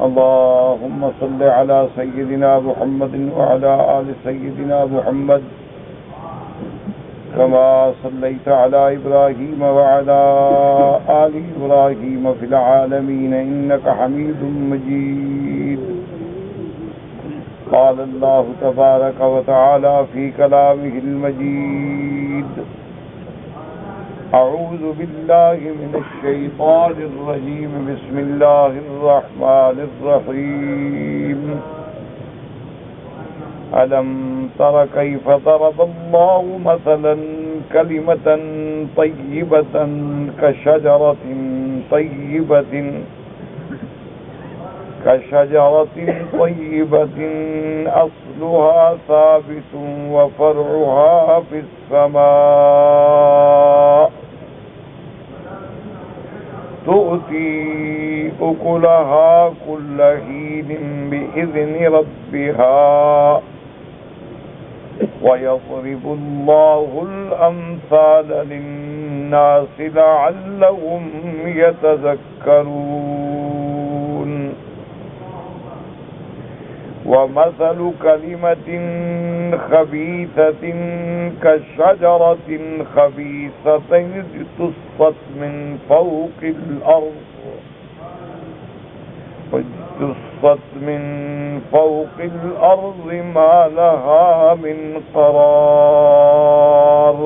اللهم صل على سيدنا محمد وعلى آل سيدنا محمد كما صليت على إبراهيم وعلى آل إبراهيم في العالمين إنك حميد مجيد. قال الله تبارك وتعالى في كلامه المجيد: أعوذ بالله من الشيطان الرجيم. بسم الله الرحمن الرحيم. ألم تر كيف ضرب الله مثلا كلمة طيبة كشجرة طيبة أصلها ثابت وفرعها في السماء تؤتي أكلها كل حين بإذن ربها ويضرب الله الأمثال للناس لعلهم يتذكرون. ومثل كلمة خبيثة كشجرة خبيثة اجتثت من فوق الأرض ما لها من قرار.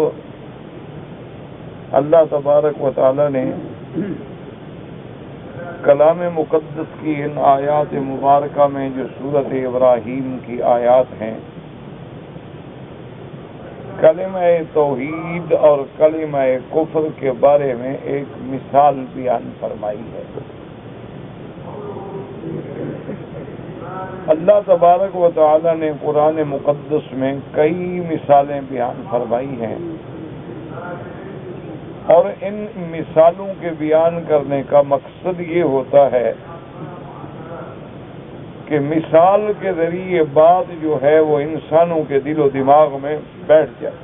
اللہ تبارک و تعالی نے کلام مقدس کی ان آیات مبارکہ میں جو سورۃ ابراہیم کی آیات ہیں، کلمہ توحید اور کلمہ کفر کے بارے میں ایک مثال بیان فرمائی ہے. اللہ تبارک و تعالی نے قرآن مقدس میں کئی مثالیں بیان فرمائی ہیں، اور ان مثالوں کے بیان کرنے کا مقصد یہ ہوتا ہے کہ مثال کے ذریعے بات جو ہے وہ انسانوں کے دل و دماغ میں بیٹھ جائے،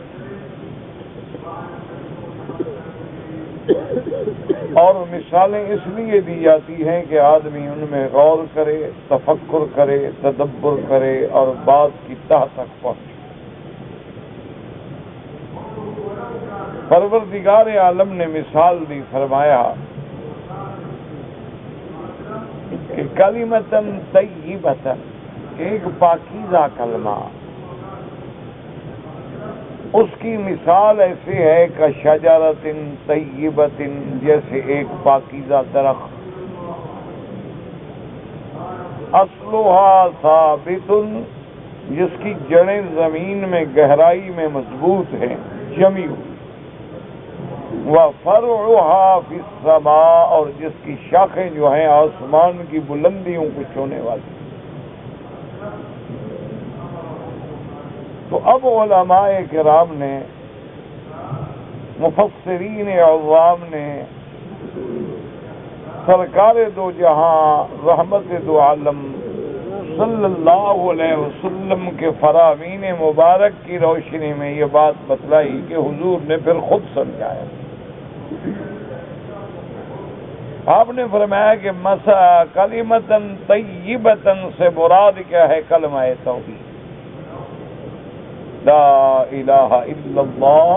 اور مثالیں اس لیے دی جاتی ہیں کہ آدمی ان میں غور کرے، تفکر کرے، تدبر کرے اور بات کی تہ تک پہنچے. پروردگار عالم نے مثال دی، فرمایا کہ کلمۃ طیبۃ، ایک پاکیزہ کلمہ، اس کی مثال ایسی ہے کہ شجرۃ طیبۃ، جیسے ایک پاکیزہ درخت، اصلها ثابت، جس کی جڑیں زمین میں گہرائی میں مضبوط ہیں، جمی ہوئی، وفرعها فی السماء، اور جس کی شاخیں جو ہیں آسمان کی بلندیوں کو چھونے والی. تو اب علماء کرام نے، مفسرین عوام نے، سرکار دو جہاں رحمت دو عالم صلی اللہ علیہ وسلم کے فرامین مبارک کی روشنی میں یہ بات بتلائی کہ حضور نے پھر خود سمجھایا. آپ نے فرمایا کہ کلمۃ طیبۃ سے مراد کیا ہے؟ کلمہ توحید، لا الہ الا اللہ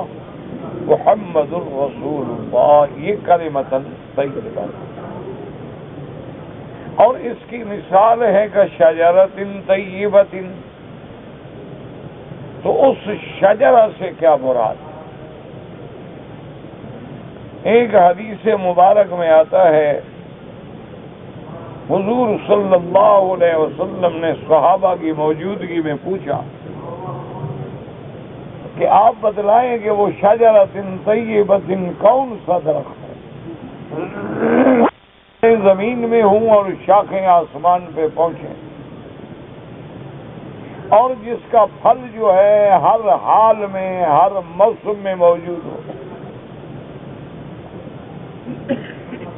محمد الرسول اللہ، یہ کلمۃ طیبہ. اور اس کی مثال ہے کہ شجرۃ طیبۃ، تو اس شجرہ سے کیا مراد؟ ایک حدیث مبارک میں آتا ہے، حضور صلی اللہ علیہ وسلم نے صحابہ کی موجودگی میں پوچھا کہ آپ بتلائیں کہ وہ شجرۃ طیبۃ کون سا درخت ہے، زمین میں ہوں اور شاخیں آسمان پہ پہنچیں، اور جس کا پھل جو ہے ہر حال میں، ہر موسم میں موجود ہو.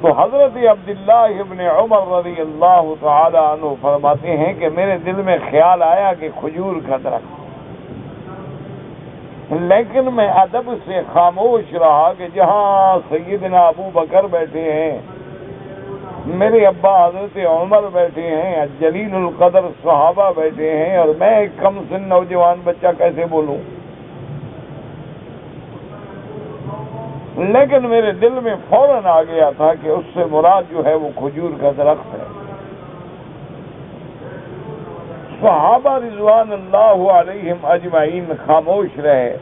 تو حضرت عبداللہ ابن عمر رضی اللہ تعالی عنہ فرماتے ہیں کہ میرے دل میں خیال آیا کہ کھجور کا درخت، لیکن میں ادب سے خاموش رہا کہ جہاں سیدنا ابو بکر بیٹھے ہیں میرے ابا حضرت عمر بیٹھے ہیں، جلیل القدر صحابہ بیٹھے ہیں، اور میں ایک کم سن نوجوان بچہ کیسے بولوں؟ لیکن میرے دل میں فوراً آ گیا تھا کہ اس سے مراد جو ہے وہ کھجور کا درخت ہے۔ صحابہ رضوان اللہ علیہم اجمعین خاموش رہے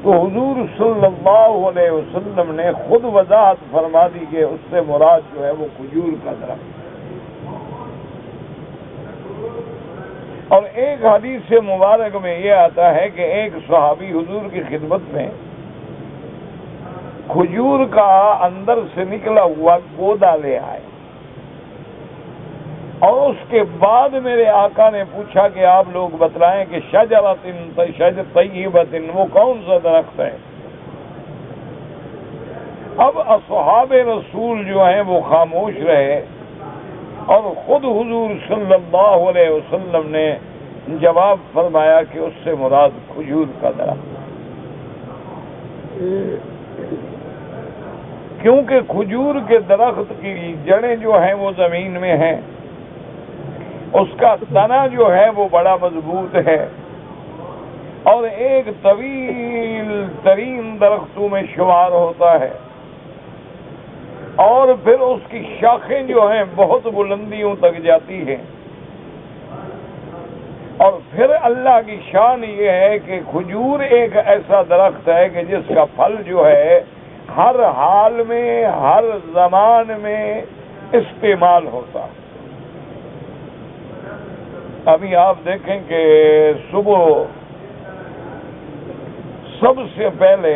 تو حضور صلی اللہ علیہ وسلم نے خود وضاحت فرما دی کہ اس سے مراد جو ہے وہ کھجور کا درخت ہے۔ اور ایک حدیث مبارک میں یہ آتا ہے کہ ایک صحابی حضور کی خدمت میں کھجور کا اندر سے نکلا ہوا گودا لے آئے، اور اس کے بعد میرے آقا نے پوچھا کہ آپ لوگ بتلائیں کہ شجرۃ طیبۃ وہ کون سا درخت ہے؟ اب اصحاب رسول جو ہیں وہ خاموش رہے، اور خود حضور صلی اللہ علیہ وسلم نے جواب فرمایا کہ اس سے مراد کھجور کا درخت ہے، کیونکہ کھجور کے درخت کی جڑیں جو ہیں وہ زمین میں ہیں، اس کا تنا جو ہے وہ بڑا مضبوط ہے، اور ایک طویل ترین درختوں میں شمار ہوتا ہے، اور پھر اس کی شاخیں جو ہیں بہت بلندیوں تک جاتی ہیں۔ اور پھر اللہ کی شان یہ ہے کہ کھجور ایک ایسا درخت ہے کہ جس کا پھل جو ہے ہر حال میں، ہر زمان میں استعمال ہوتا۔ ابھی آپ دیکھیں کہ صبح سب سے پہلے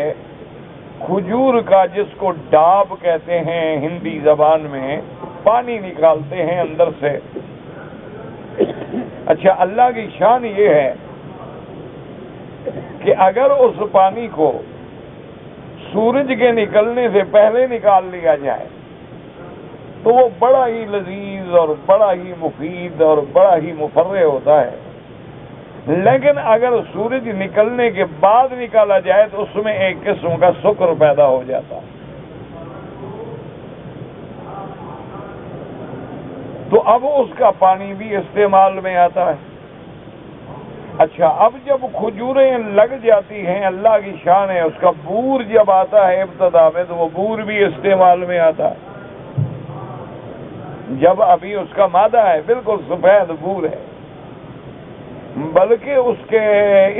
کھجور کا، جس کو ڈاب کہتے ہیں ہندی زبان میں، پانی نکالتے ہیں اندر سے۔ اچھا، اللہ کی شان یہ ہے کہ اگر اس پانی کو سورج کے نکلنے سے پہلے نکال لیا جائے تو وہ بڑا ہی لذیذ اور بڑا ہی مفید اور بڑا ہی مفرح ہوتا ہے، لیکن اگر سورج نکلنے کے بعد نکالا جائے تو اس میں ایک قسم کا سکر پیدا ہو جاتا ہے۔ تو اب اس کا پانی بھی استعمال میں آتا ہے۔ اچھا، اب جب کھجوریں لگ جاتی ہیں، اللہ کی شان ہے، اس کا بور جب آتا ہے ابتدا میں تو وہ بور بھی استعمال میں آتا ہے۔ جب ابھی اس کا مادہ ہے بالکل سفید بور ہے، بلکہ اس کے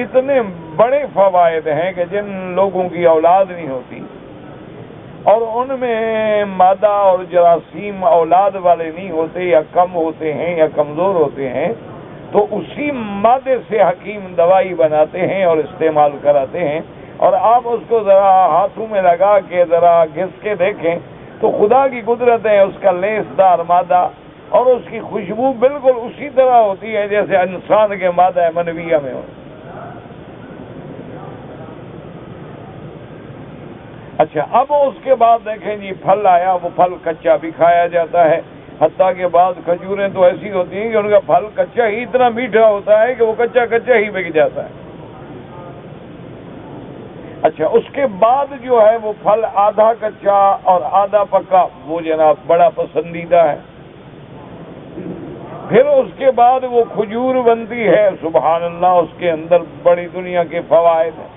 اتنے بڑے فوائد ہیں کہ جن لوگوں کی اولاد نہیں ہوتی اور ان میں مادہ اور جراثیم اولاد والے نہیں ہوتے یا کم ہوتے ہیں یا کمزور ہوتے ہیں، تو اسی مادے سے حکیم دوائی بناتے ہیں اور استعمال کراتے ہیں۔ اور آپ اس کو ذرا ہاتھوں میں لگا کے ذرا گھس کے دیکھیں تو خدا کی قدرت ہے، اس کا لیس دار مادہ اور اس کی خوشبو بالکل اسی طرح ہوتی ہے جیسے انسان کے مادہ منویہ میں ہو۔ اچھا، اب اس کے بعد دیکھیں جی پھل آیا، وہ پھل کچا بھی کھایا جاتا ہے، حتیٰ کہ بعض کھجوریں تو ایسی ہوتی ہیں کہ ان کا پھل کچا ہی اتنا میٹھا ہوتا ہے کہ وہ کچا کچا ہی بک جاتا ہے۔ اچھا، اس کے بعد جو ہے وہ پھل آدھا کچا اور آدھا پکا، وہ جناب بڑا پسندیدہ ہے۔ پھر اس کے بعد وہ کھجور بنتی ہے، سبحان اللہ، اس کے اندر بڑی دنیا کے فوائد ہیں۔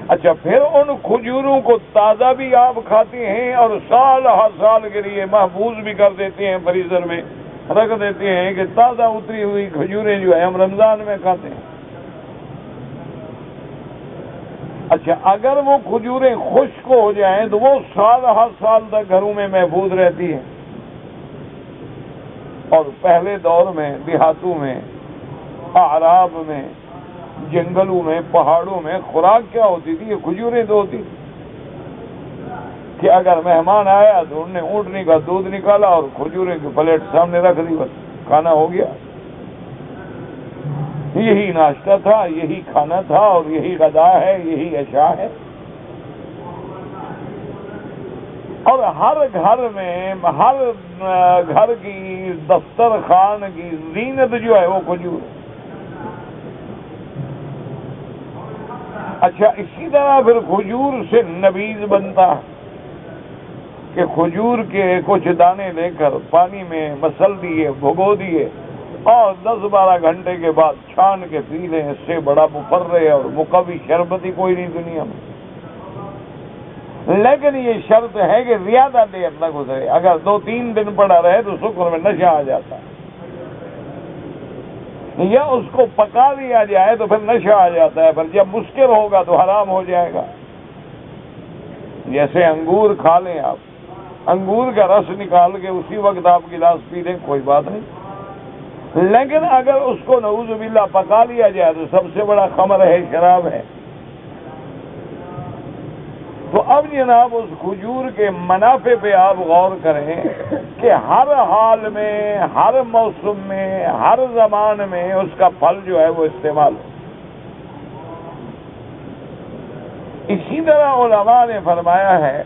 اچھا، پھر ان کھجوروں کو تازہ بھی آپ کھاتے ہیں اور سال ہر سال کے لیے محفوظ بھی کر دیتے ہیں، فریزر میں رکھ دیتے ہیں کہ تازہ اتری ہوئی کھجوریں جو ہے ہم رمضان میں کھاتے ہیں۔ اچھا، اگر وہ کھجوریں خشک ہو جائیں تو وہ سال ہر سال تک گھروں میں محفوظ رہتی ہیں۔ اور پہلے دور میں دیہاتوں میں، اعراب میں، جنگلوں میں، پہاڑوں میں خوراک کیا ہوتی تھی؟ یہ کھجوریں تو ہوتی تھی کہ اگر مہمان آیا تو انہوں نے اونٹنی کا دودھ نکالا اور کھجوریں کی پلیٹ سامنے رکھ دی، بس کھانا ہو گیا۔ یہی ناشتہ تھا، یہی کھانا تھا، اور یہی غذا ہے، یہی عشاء ہے۔ اور ہر گھر میں، ہر گھر کی دسترخوان کی زینت جو ہے وہ کھجور ہے۔ اچھا، اسی طرح پھر کھجور سے نبیذ بنتا ہے۔ کہ کھجور کے کچھ دانے لے کر پانی میں مسل دیے، بھگو دیے اور 10-12 گھنٹے کے بعد چھان کے پی لیں، اس سے بڑا مفرح اور مقوی شربت ہی کوئی نہیں دنیا میں۔ لیکن یہ شرط ہے کہ زیادہ دیر نہ گزرے، اگر 2-3 دن پڑا رہے تو سکر میں نشہ آ جاتا ہے، یا اس کو پکا دیا جائے تو پھر نشہ آ جاتا ہے، پر جب مسکر ہوگا تو حرام ہو جائے گا۔ جیسے انگور کھا لیں آپ، انگور کا رس نکال کے اسی وقت آپ گلاس پی لیں، کوئی بات نہیں، لیکن اگر اس کو نعوذ باللہ پکا لیا جائے تو سب سے بڑا خمر ہے، شراب ہے۔ تو اب جناب اس کھجور کے منافع پہ آپ غور کریں کہ ہر حال میں، ہر موسم میں، ہر زمان میں اس کا پھل جو ہے وہ استعمال ہو۔ اسی طرح علماء نے فرمایا ہے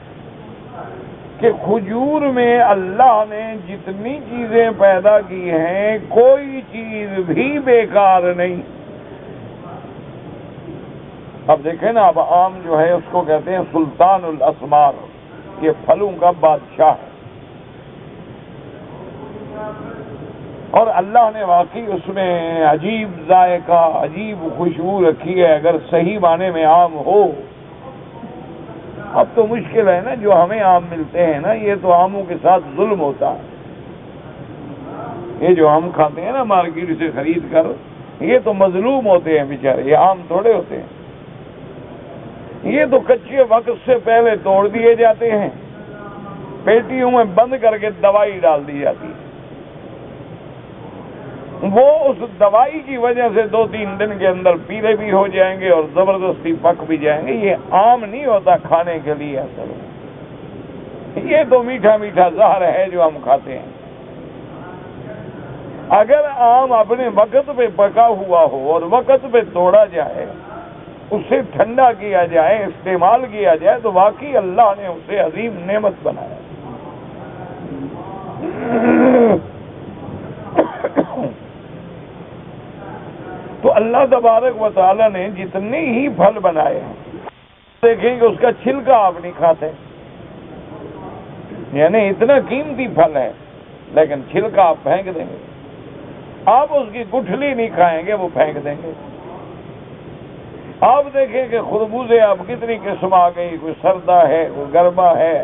کہ کھجور میں اللہ نے جتنی چیزیں پیدا کی ہیں کوئی چیز بھی بیکار نہیں۔ اب دیکھیں نا، اب آم جو ہے اس کو کہتے ہیں سلطان الاسمار، یہ پھلوں کا بادشاہ ہے، اور اللہ نے واقعی اس میں عجیب ذائقہ، عجیب خوشبو رکھی ہے، اگر صحیح معنی میں آم ہو۔ اب تو مشکل ہے نا، جو ہمیں آم ملتے ہیں نا، یہ تو آموں کے ساتھ ظلم ہوتا ہے۔ یہ جو ہم کھاتے ہیں نا مارکیٹ سے خرید کر، یہ تو مظلوم ہوتے ہیں بیچارے، یہ آم تھوڑے ہوتے ہیں، یہ تو کچے وقت سے پہلے توڑ دیے جاتے ہیں، پیٹیوں میں بند کر کے دوائی ڈال دی جاتی ہے، وہ اس دوائی کی وجہ سے 2-3 دن کے اندر پیلے بھی ہو جائیں گے اور زبردستی پک بھی جائیں گے۔ یہ آم نہیں ہوتا کھانے کے لیے، اصل یہ تو میٹھا میٹھا زہر ہے جو ہم کھاتے ہیں۔ اگر آم اپنے وقت پہ پکا ہوا ہو اور وقت پہ توڑا جائے، اسے ٹھنڈا کیا جائے، استعمال کیا جائے، تو واقعی اللہ نے اسے عظیم نعمت بنایا۔ تو اللہ تبارک و تعالی نے جتنے ہی پھل بنائے ہیں، دیکھیں کہ اس کا چھلکا آپ نہیں کھاتے، یعنی اتنا قیمتی پھل ہے لیکن چھلکا آپ پھینک دیں گے، آپ اس کی گٹھلی نہیں کھائیں گے، وہ پھینک دیں گے۔ آپ دیکھیں کہ خربوزے آپ کتنی قسم آ گئی، کوئی سردہ ہے، کوئی گرما ہے،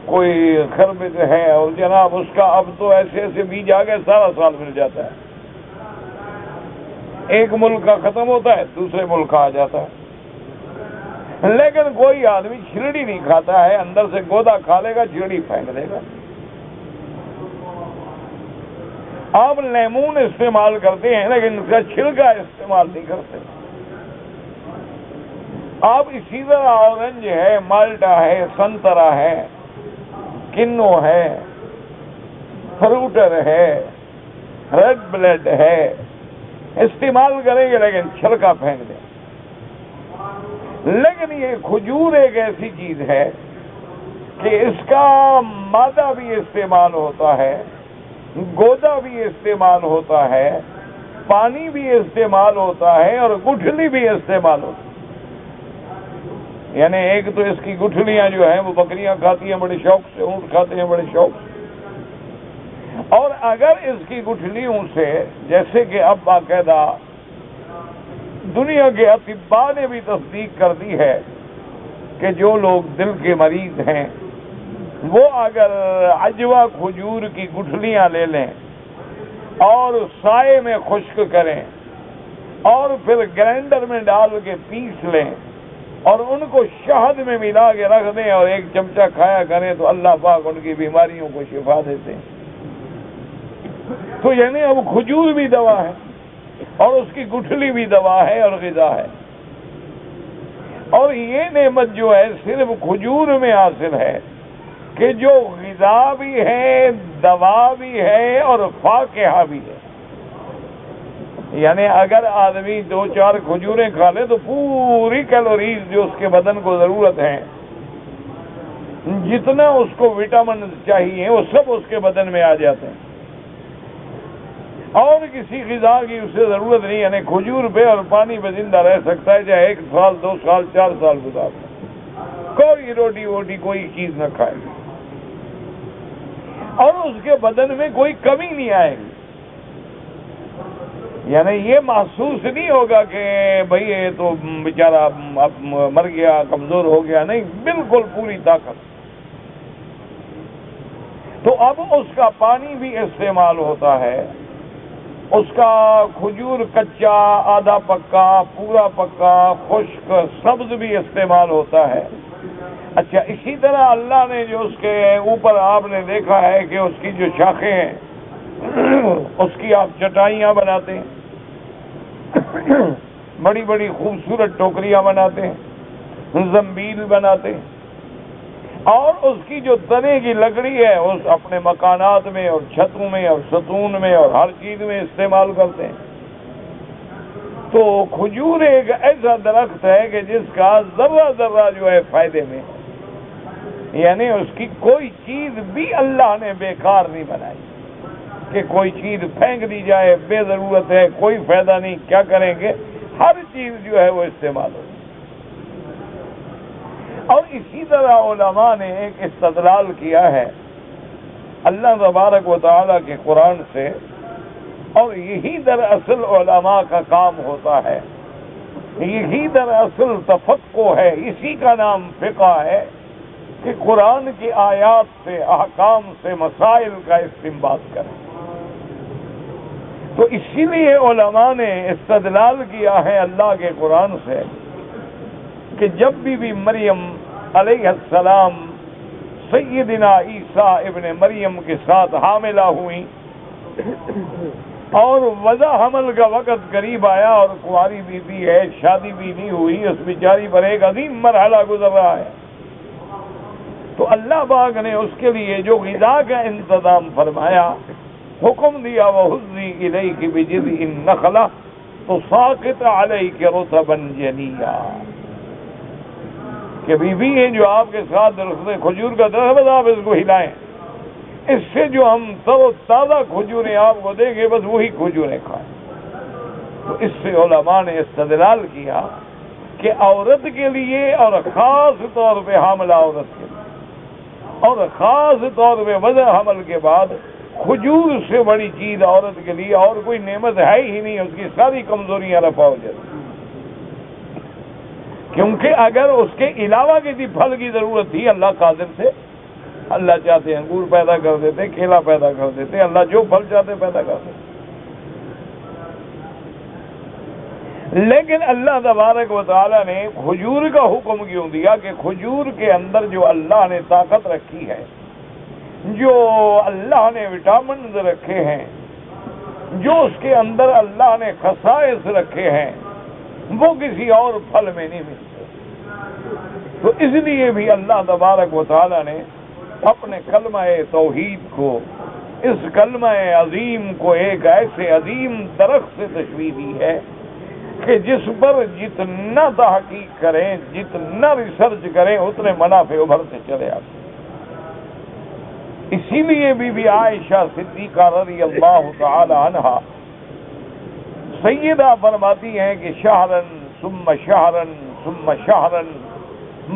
کوئی خربز ہے، اور جناب اس کا اب تو ایسے ایسے بیج آ گئے، سارا سال مل جاتا ہے، ایک ملک کا ختم ہوتا ہے دوسرے ملک کا آ جاتا ہے، لیکن کوئی آدمی چھلڑی نہیں کھاتا ہے، اندر سے گودا کھا لے گا، چھلڑی پھینک دے گا۔ آپ لیمون استعمال کرتے ہیں لیکن اس کا چھلکا استعمال نہیں کرتے۔ آپ اسی طرح اورنج ہے، مالٹا ہے، سنترا ہے، کنو ہے، فروٹر ہے، ریڈ بلیڈ ہے، استعمال کریں گے لیکن چھلکا پھینک دیں۔ لیکن یہ کھجور ایک ایسی چیز ہے کہ اس کا مادہ بھی استعمال ہوتا ہے، گودا بھی استعمال ہوتا ہے، پانی بھی استعمال ہوتا ہے، اور گٹھلی بھی استعمال ہوتی ہے۔ یعنی ایک تو اس کی گٹھلیاں جو ہیں وہ بکریاں کھاتی ہیں بڑے شوق سے، اونٹ کھاتے ہیں بڑے شوق سے، اور اگر اس کی گٹھلیوں سے، جیسے کہ اب باقاعدہ دنیا کے اطباء نے بھی تصدیق کر دی ہے کہ جو لوگ دل کے مریض ہیں وہ اگر عجوہ کھجور کی گٹھلیاں لے لیں اور سائے میں خشک کریں اور پھر گرائنڈر میں ڈال کے پیس لیں اور ان کو شہد میں ملا کے رکھ دیں اور ایک چمچہ کھایا کریں تو اللہ پاک ان کی بیماریوں کو شفا دیتے ہیں۔ تو یعنی اب کھجور بھی دوا ہے اور اس کی گٹھلی بھی دوا ہے اور غذا ہے، اور یہ نعمت جو ہے صرف کھجور میں حاصل ہے کہ جو غذا بھی ہے، دوا بھی ہے اور فاکہہ بھی ہے۔ یعنی اگر آدمی 2-4 کھجوریں کھا لے تو پوری کیلوریز جو اس کے بدن کو ضرورت ہے، جتنا اس کو وٹامن چاہیے وہ سب اس کے بدن میں آ جاتے ہیں، اور کسی غذا کی اسے ضرورت نہیں۔ یعنی کھجور پہ اور پانی پہ زندہ رہ سکتا ہے، چاہے 1 سال 2 سال 4 سال گزار، کوئی روٹی ووٹی کوئی چیز نہ کھائے۔ اور اس کے بدن میں کوئی کمی نہیں آئے گی. یعنی یہ محسوس نہیں ہوگا کہ بھئی یہ تو بیچارہ اب مر گیا، کمزور ہو گیا. نہیں، بالکل پوری طاقت. تو اب اس کا پانی بھی استعمال ہوتا ہے، اس کا کھجور کچا، آدھا پکا، پورا پکا، خشک، سبز بھی استعمال ہوتا ہے. اچھا، اسی طرح اللہ نے جو اس کے اوپر آپ نے دیکھا ہے کہ اس کی جو شاخیں ہیں اس کی آپ چٹائیاں بناتے ہیں، بڑی بڑی خوبصورت ٹوکریاں بناتے ہیں، زنبیل بناتے ہیں، اور اس کی جو تنے کی لکڑی ہے اس اپنے مکانات میں اور چھتوں میں اور ستون میں اور ہر چیز میں استعمال کرتے ہیں. تو کھجور ایک ایسا درخت ہے کہ جس کا ذرہ ذرہ جو ہے فائدے میں، یعنی اس کی کوئی چیز بھی اللہ نے بیکار نہیں بنائی کہ کوئی چیز پھینک دی جائے، بے ضرورت ہے، کوئی فائدہ نہیں، کیا کریں گے. ہر چیز جو ہے وہ استعمال ہوتی. اور اسی طرح علماء نے ایک استدلال کیا ہے اللہ تبارک و تعالیٰ کے قرآن سے، اور یہی دراصل علماء کا کام ہوتا ہے، یہی دراصل تفقہ ہے، اسی کا نام فقہ ہے کہ قرآن کی آیات سے، احکام سے مسائل کا استنباط کریں. تو اسی لیے علماء نے استدلال کیا ہے اللہ کے قرآن سے کہ جب بھی مریم علیہ السلام سیدنا عیسیٰ ابن مریم کے ساتھ حاملہ ہوئیں اور وضع حمل کا وقت قریب آیا اور کنواری بیوی ہے، شادی بھی نہیں ہوئی، اس بیچاری پر ایک عظیم مرحلہ گزر رہا ہے، تو اللہ پاک نے اس کے لیے جو غذا کا انتظام فرمایا، حکم دیا وَهُزِّي إِلَيْكِ بِجِذْعِ النَّخْلَةِ تُسَاقِطْ عَلَيْكِ رُطَبًا جَنِيًّا، کہ بیوی ہیں جو آپ کے ساتھ درخت کھجور کا درخت، آپ اس کو ہلائیں، اس سے جو ہم تر و تازہ کھجوریں آپ کو دیں گے، بس وہی کھجوریں کھائیں. تو اس سے علماء نے استدلال کیا کہ عورت کے لیے، اور خاص طور پہ حاملہ عورت کے لیے، اور خاص طور پہ وضع حمل کے بعد، کھجور سے بڑی چیز عورت کے لیے اور کوئی نعمت ہے ہی نہیں. اس کی ساری کمزوریاں رفع ہو جاتی، کیونکہ اگر اس کے علاوہ کسی پھل کی ضرورت تھی، اللہ قادر تھے، اللہ چاہتے انگور پیدا کر دیتے، کیلا پیدا کر دیتے، اللہ جو پھل چاہتے پیدا کر دیتے. لیکن اللہ تبارک و تعالیٰ نے کھجور کا حکم کیوں دیا کہ کھجور کے اندر جو اللہ نے طاقت رکھی ہے، جو اللہ نے وٹامنز رکھے ہیں، جو اس کے اندر اللہ نے خصائص رکھے ہیں، وہ کسی اور پھل میں نہیں ملتے. تو اس لیے بھی اللہ تبارک و تعالیٰ نے اپنے کلمہ توحید کو، اس کلمہ عظیم کو ایک ایسے عظیم درخت سے تشبیہ دی ہے کہ جس پر جتنا تحقیق کریں، جتنا ریسرچ کریں، اتنے منافع ابھرتے چلے آتے. اسی لیے بی بی عائشہ صدیقہ رضی اللہ تعالی عنہا سیدہ فرماتی ہیں کہ شہرن ثم شہرن ثم شہرن،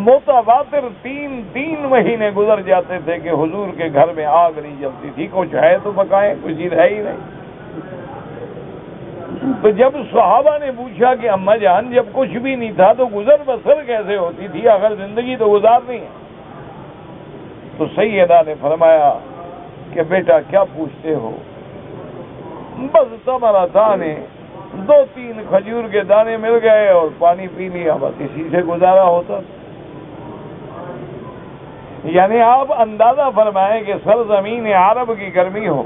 متواتر تین مہینے گزر جاتے تھے کہ حضور کے گھر میں آگ نہیں جلتی تھی. کچھ ہے تو پکائیں، کچھ چیز ہے ہی نہیں. تو جب صحابہ نے پوچھا کہ اماں جان جب کچھ بھی نہیں تھا تو گزر بسر کیسے ہوتی تھی، اگر زندگی تو گزارنی ہے؟ تو سیدہ نے فرمایا کہ بیٹا کیا پوچھتے ہو، بس تمہارا دانے، 2-3 کھجور کے دانے مل گئے اور پانی پی لیا، بس اسی سے گزارا ہوتا. یعنی آپ اندازہ فرمائیں کہ سرزمین عرب کی گرمی ہو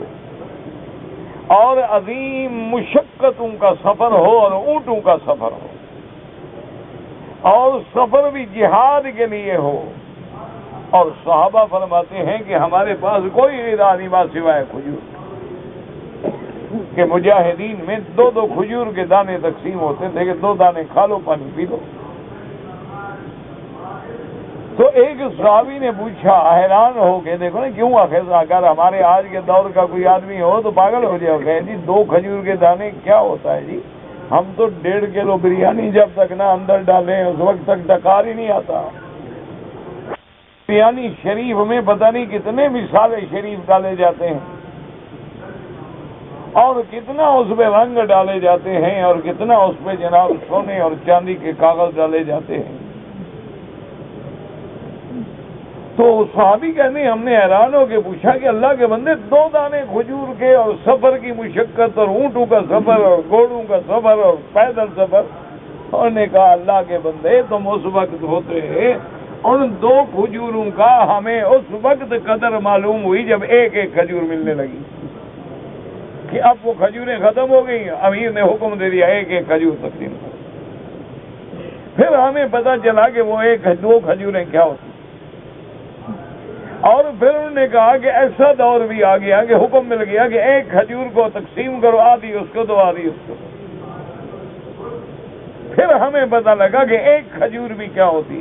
اور عظیم مشقتوں کا سفر ہو اور اونٹوں کا سفر ہو، اور سفر بھی جہاد کے لیے ہو، اور صحابہ فرماتے ہیں کہ ہمارے پاس کوئی غذا نہیں بات سوائے کھجور، کہ مجاہدین میں 2 کھجور کے دانے تقسیم ہوتے تھے کہ 2 دانے کھا لو، پانی پی لو. تو ایک صحابی نے پوچھا حیران ہو کے، دیکھو نا کیوں، آخر اگر ہمارے آج کے دور کا کوئی آدمی ہو تو پاگل ہو جائے گا جی 2 کھجور کے دانے کیا ہوتا ہے جی، ہم تو 1.5 کلو بریانی جب تک نہ اندر ڈالیں اس وقت تک ڈکار ہی نہیں آتا. یعنی شریف میں پتہ نہیں کتنے مثالیں شریف ڈالے جاتے ہیں اور کتنا اس پہ رنگ ڈالے جاتے ہیں اور کتنا اس پہ جناب سونے اور چاندی کے کاغذ ڈالے جاتے ہیں. تو صحابی کہنے ہم نے حیران ہو کے پوچھا کہ اللہ کے بندے 2 دانے کھجور کے اور سفر کی مشقت اور اونٹوں کا سفر اور گھوڑوں کا سفر اور پیدل سفر. انہوں نے کہا اللہ کے بندے تم اس وقت ہوتے ان 2 کھجوروں کا ہمیں اس وقت قدر معلوم ہوئی جب ایک کھجور ملنے لگی کہ اب وہ کھجوریں ختم ہو گئی. امیر نے حکم دے دیا ایک کھجور تقسیم کرو. پھر ہمیں پتہ چلا کہ وہ 2 کھجوریں کیا ہوتی. اور پھر انہوں نے کہا کہ ایسا دور بھی آ گیا کہ حکم مل گیا کہ 1 کھجور کو تقسیم کرو، آدھی اس کو دو آدھی اس کو. پھر ہمیں پتہ لگا کہ 1 کھجور بھی کیا ہوتی.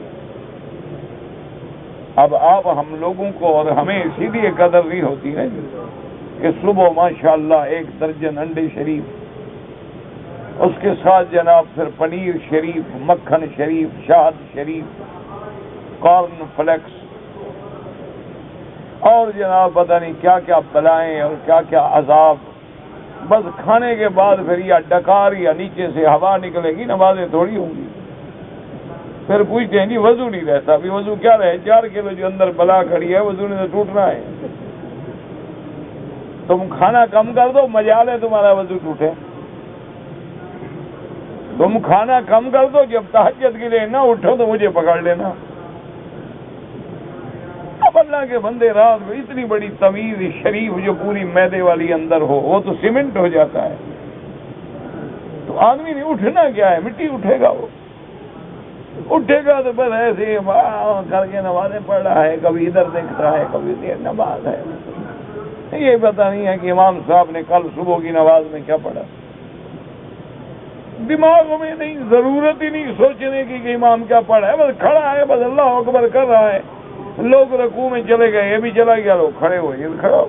اب آپ ہم لوگوں کو اور ہمیں اسی لیے قدر نہیں ہوتی ہے کہ صبح ماشاءاللہ 1 درجن انڈے شریف، اس کے ساتھ جناب پھر پنیر شریف، مکھن شریف، شہد شریف، کارن فلیکس اور جناب پتہ نہیں کیا کیا بلائیں اور کیا کیا عذاب. بس کھانے کے بعد پھر یا ڈکار یا نیچے سے ہوا نکلے گی، نمازیں تھوڑی ہوں گی. پھر پوچھتے ہیں جی وضو نہیں رہتا. ابھی وضو کیا رہے؟ 4 کلو جو اندر بلا کھڑی ہے وضو نے تو ٹوٹنا ہے. تم کھانا کم کر دو، مجال ہے تمہارا وضو ٹوٹے. تم کھانا کم کر دو، جب تہجد کے لیے نہ اٹھو تو مجھے پکڑ لینا. اب اللہ کے بندے رات میں اتنی بڑی طویل شریف جو پوری میدے والی اندر ہو وہ تو سیمنٹ ہو جاتا ہے. تو آدمی نے اٹھنا کیا ہے؟ مٹی اٹھے گا. وہ اٹھے گا تو بس ایسے کر کے نمازیں پڑھ رہا ہے، کبھی ادھر دیکھتا ہے کبھی ادھر. نماز ہے یہ پتہ نہیں ہے کہ امام صاحب نے کل صبح کی نماز میں کیا پڑھا. دماغ میں نہیں، ضرورت ہی نہیں سوچنے کی کہ امام کیا پڑھا ہے. بس کھڑا ہے، بس اللہ اکبر کر رہا ہے. لوگ رکوع میں چلے گئے، یہ بھی چلا گیا، لوگ کھڑے ہوئے، یہ بھی کھڑا ہو.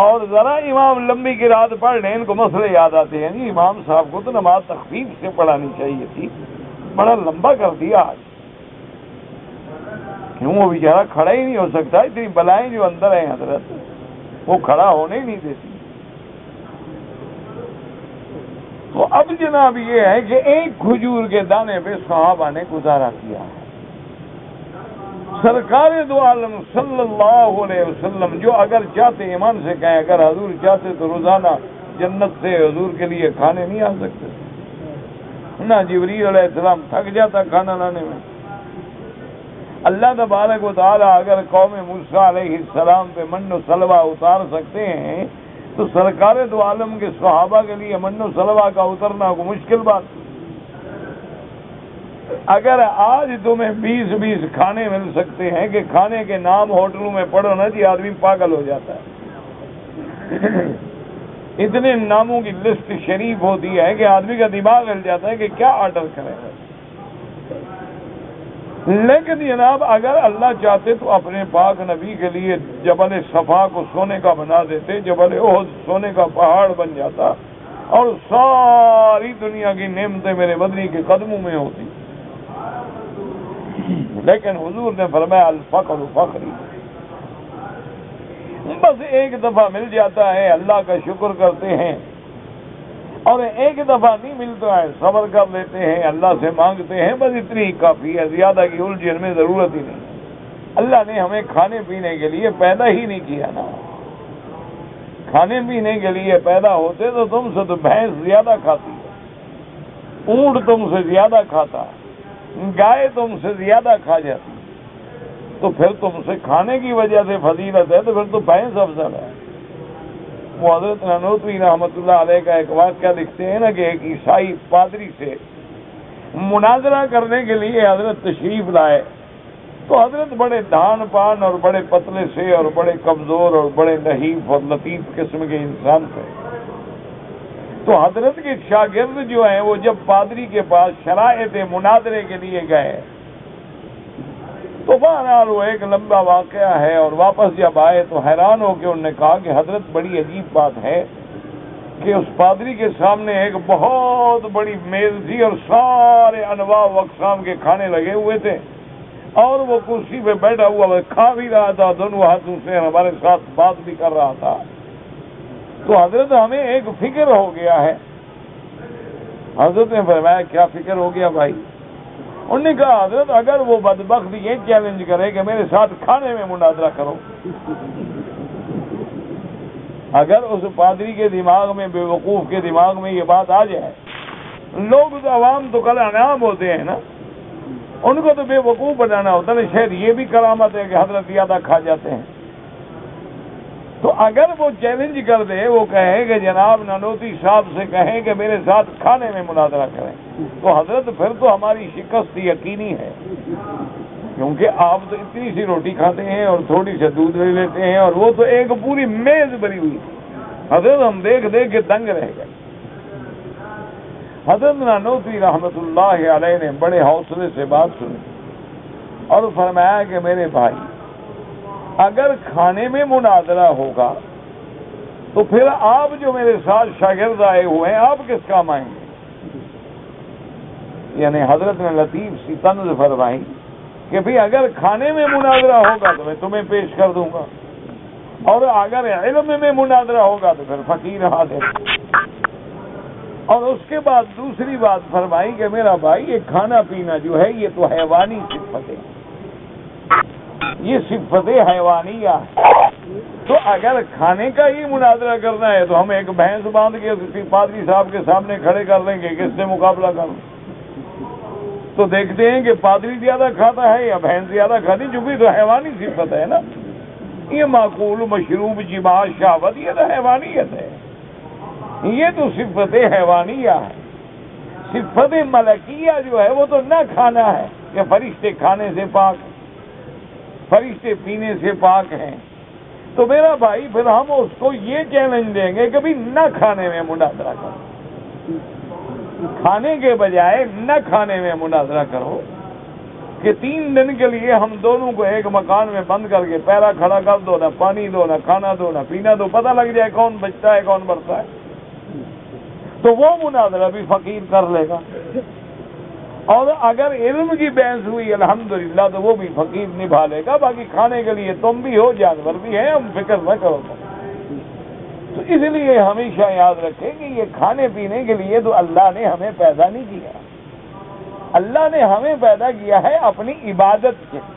اور ذرا امام لمبی قرات پڑھ لیں ان کو مسئلے یاد آتے ہیں. جی امام صاحب کو تو نماز تخفیف سے پڑھانی چاہیے تھی، بڑا لمبا کر دیا آج. کیوں؟ وہ بیچارہ کھڑا ہی نہیں ہو سکتا. اتنی بلائیں جو اندر ہیں حضرت، وہ کھڑا ہونے ہی نہیں دیتی. تو اب جناب یہ ہے کہ 1 کھجور کے دانے پہ صحابہ نے گزارا کیا. سرکار دو عالم صلی اللہ علیہ وسلم جو اگر چاہتے، ایمان سے کہیں اگر حضور چاہتے تو روزانہ جنت سے حضور کے لیے کھانے نہیں آ سکتے. نہ جبریل علیہ السلام تھک جاتا کھانا لانے میں. اللہ تبارک و تعالی اگر قوم موسیٰ علیہ السلام پہ من و سلوہ اتار سکتے ہیں تو سرکار دو عالم کے صحابہ کے لیے من و سلوہ کا اترنا کو مشکل بات. اگر آج تمہیں 20 کھانے مل سکتے ہیں کہ کھانے کے نام ہوٹلوں میں پڑھو نا جی آدمی پاگل ہو جاتا ہے. اتنے ناموں کی لسٹ شریف ہوتی ہے کہ آدمی کا دماغ ہل جاتا ہے کہ کیا آرڈر کرے. لیکن جناب اگر اللہ چاہتے تو اپنے پاک نبی کے لیے جبل صفا کو سونے کا بنا دیتے، جبل احد سونے کا پہاڑ بن جاتا اور ساری دنیا کی نعمتیں میرے مدنی کے قدموں میں ہوتی. لیکن حضور نے فرمایا الفقر فخری. بس 1 دفعہ مل جاتا ہے اللہ کا شکر کرتے ہیں، اور 1 دفعہ نہیں ملتا ہے صبر کر لیتے ہیں، اللہ سے مانگتے ہیں. بس اتنی ہی کافی ہے، زیادہ کی الجھن میں ضرورت ہی نہیں. اللہ نے ہمیں کھانے پینے کے لیے پیدا ہی نہیں کیا نا. کھانے پینے کے لیے پیدا ہوتے تو تم سے تو بھینس زیادہ کھاتی، اونٹ تم سے زیادہ کھاتا، گائے تم سے زیادہ کھا جاتی. تو پھر تم سے کھانے کی وجہ سے فضیلت ہے تو پھر تو بھینس افضل ہے. وہ حضرت نانوتوی رحمۃ اللہ علیہ کا ایک واقعہ لکھتے ہیں نا کہ ایک عیسائی پادری سے مناظرہ کرنے کے لیے حضرت تشریف لائے. تو حضرت بڑے دھان پان اور بڑے پتلے سے اور بڑے کمزور اور بڑے نحیف اور لطیف قسم کے انسان تھے. تو حضرت کے شاگرد جو ہیں وہ جب پادری کے پاس شرائط مناظرے کے لیے گئے تو بہرحال وہ ایک لمبا واقعہ ہے. اور واپس جب آئے تو حیران ہو کے انہوں نے کہا کہ حضرت بڑی عجیب بات ہے کہ اس پادری کے سامنے ایک بہت بڑی میز تھی اور سارے انواع و اقسام کے کھانے لگے ہوئے تھے، اور وہ کرسی پہ بیٹھا ہوا وہ کھا بھی رہا تھا، دونوں ہاتھوں سے ہمارے ساتھ بات بھی کر رہا تھا۔ تو حضرت ہمیں ایک فکر ہو گیا ہے۔ حضرت نے فرمایا کیا فکر ہو گیا بھائی؟ انہوں نے کہا حضرت اگر وہ بدبخت یہ چیلنج کرے کہ میرے ساتھ کھانے میں مناظرہ کرو، اگر اس پادری کے دماغ میں، بے وقوف کے دماغ میں یہ بات آ جائے، لوگ تو عوام تو کل انعام ہوتے ہیں نا، ان کو تو بے وقوف بنانا ہوتا ہے، شاید یہ بھی کرامت ہے کہ حضرت زیادہ کھا جاتے ہیں۔ تو اگر وہ چیلنج کر دے، وہ کہے کہ جناب نانوتوی صاحب سے کہیں کہ میرے ساتھ کھانے میں مناظرہ کریں، تو حضرت پھر تو ہماری شکست یقینی ہے، کیونکہ آپ تو اتنی سی روٹی کھاتے ہیں اور تھوڑی سے دودھ لے لیتے ہیں، اور وہ تو ایک پوری میز بھری ہوئی تھی۔ حضرت ہم دیکھ دیکھ کے دنگ رہ گئے۔ حضرت نانوتوی رحمت اللہ علیہ نے بڑے حوصلے سے بات سنی اور فرمایا کہ میرے بھائی اگر کھانے میں مناظرہ ہوگا تو پھر آپ جو میرے ساتھ شاگرد آئے ہوئے ہیں آپ کس کام آئیں گے؟ یعنی حضرت نے لطیف سی طنز فرمائی کہ بھئی اگر کھانے میں مناظرہ ہوگا تو میں تمہیں پیش کر دوں گا، اور اگر علم میں مناظرہ ہوگا تو پھر فقیر حاضر۔ اور اس کے بعد دوسری بات فرمائی کہ میرا بھائی یہ کھانا پینا جو ہے یہ تو حیوانی صفت ہے، یہ صفت حیوانیہ ہے، تو اگر کھانے کا ہی مناظرہ کرنا ہے تو ہم ایک بھینس باندھ کے پادری صاحب کے سامنے کھڑے کر لیں گے، کس سے مقابلہ کروں؟ تو دیکھتے ہیں کہ پادری زیادہ کھاتا ہے یا بھینس زیادہ کھاتی، چونکہ تو حیوانی صفت ہے نا، یہ معقول مشروب جماع شہوت یہ تو حیوانیت ہے، یہ تو صفت حیوانیہ ہے۔ صفت ملکیہ جو ہے وہ تو نہ کھانا ہے کہ فرشتے کھانے سے پاک، فرشتے پینے سے پاک ہیں۔ تو میرا بھائی پھر ہم اس کو یہ چیلنج دیں گے کہ بھی نہ کھانے میں مناظرہ کرو، کھانے کے بجائے نہ کھانے میں مناظرہ کرو، کہ 3 دن کے لیے ہم دونوں کو ایک مکان میں بند کر کے پیرا کھڑا کر دو، نہ پانی دو، نہ کھانا دو، نہ پینا دو، پتہ لگ جائے کون بچتا ہے کون مرتا ہے، تو وہ مناظرہ بھی فقیر کر لے گا۔ اور اگر علم کی بحث ہوئی الحمدللہ تو وہ بھی فقیر نبھا لے گا، باقی کھانے کے لیے تم بھی ہو، جانور بھی ہیں، ہم فکر نہ کرو۔ تو اس لیے ہمیشہ یاد رکھیں کہ یہ کھانے پینے کے لیے تو اللہ نے ہمیں پیدا نہیں کیا، اللہ نے ہمیں پیدا کیا ہے اپنی عبادت کے لیے،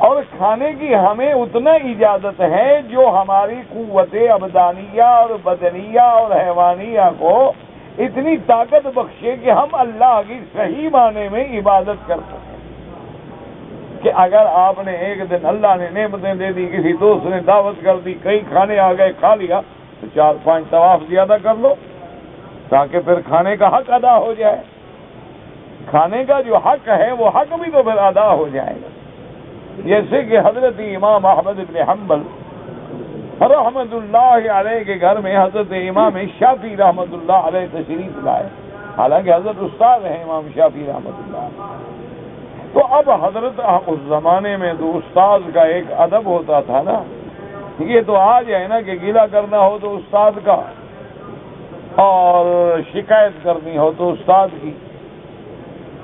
اور کھانے کی ہمیں اتنا اجازت ہے جو ہماری قوت ابدانیہ اور بدنیہ اور حیوانیہ کو اتنی طاقت بخشے کہ ہم اللہ کی صحیح معنی میں عبادت کر سکیں۔ کہ اگر آپ نے ایک دن اللہ نے نعمتیں دے دی، کسی دوست نے دعوت کر دی، کئی کھانے آ گئے، کھا لیا، تو 4-5 طواف زیادہ کر لو تاکہ پھر کھانے کا حق ادا ہو جائے، کھانے کا جو حق ہے وہ حق بھی تو پھر ادا ہو جائے گا۔ جیسے کہ حضرت امام احمد بن حنبل رحمت اللہ علیہ کے گھر میں حضرت امام شافعی رحمت اللہ علیہ تشریف لائے، حالانکہ حضرت استاد ہیں امام شافعی رحمت اللہ علیہ۔ تو اب حضرت اس زمانے میں تو استاد کا ایک ادب ہوتا تھا نا، یہ تو آج ہے نا کہ گلہ کرنا ہو تو استاد کا، اور شکایت کرنی ہو تو استاد کی،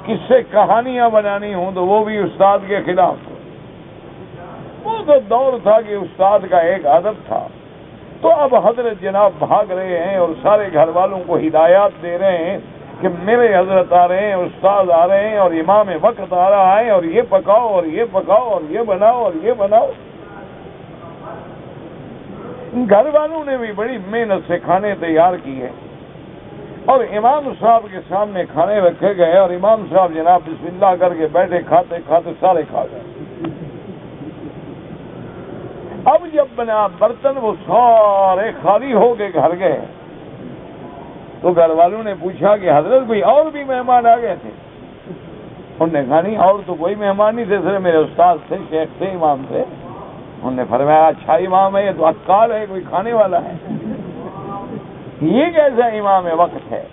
کس سے کہانیاں بنانی ہوں تو وہ بھی استاد کے خلاف۔ وہ تو دور تھا کہ استاد کا ایک ادب تھا۔ تو اب حضرت جناب بھاگ رہے ہیں اور سارے گھر والوں کو ہدایات دے رہے ہیں کہ میرے حضرت آ رہے ہیں، استاد آ رہے ہیں، اور امام وقت آ رہا ہے، اور یہ پکاؤ اور یہ پکاؤ اور یہ بناؤ اور یہ بناؤ۔ گھر والوں نے بھی بڑی محنت سے کھانے تیار کیے اور امام صاحب کے سامنے کھانے رکھے گئے، اور امام صاحب جناب بسم اللہ کر کے بیٹھے، کھاتے کھاتے سارے کھا گئے۔ اب جب بنا برتن وہ سارے خالی ہو کے گھر گئے تو گھر والوں نے پوچھا کہ حضرت کوئی اور بھی مہمان آ گئے تھے؟ انہوں نے کہا نہیں، اور تو کوئی مہمان نہیں تھے، صرف میرے استاد تھے، شیخ تھے، امام تھے۔ انہوں نے فرمایا اچھا امام ہے، یہ تو اکال ہے، کوئی کھانے والا ہے۔ یہ کیسا امام وقت ہے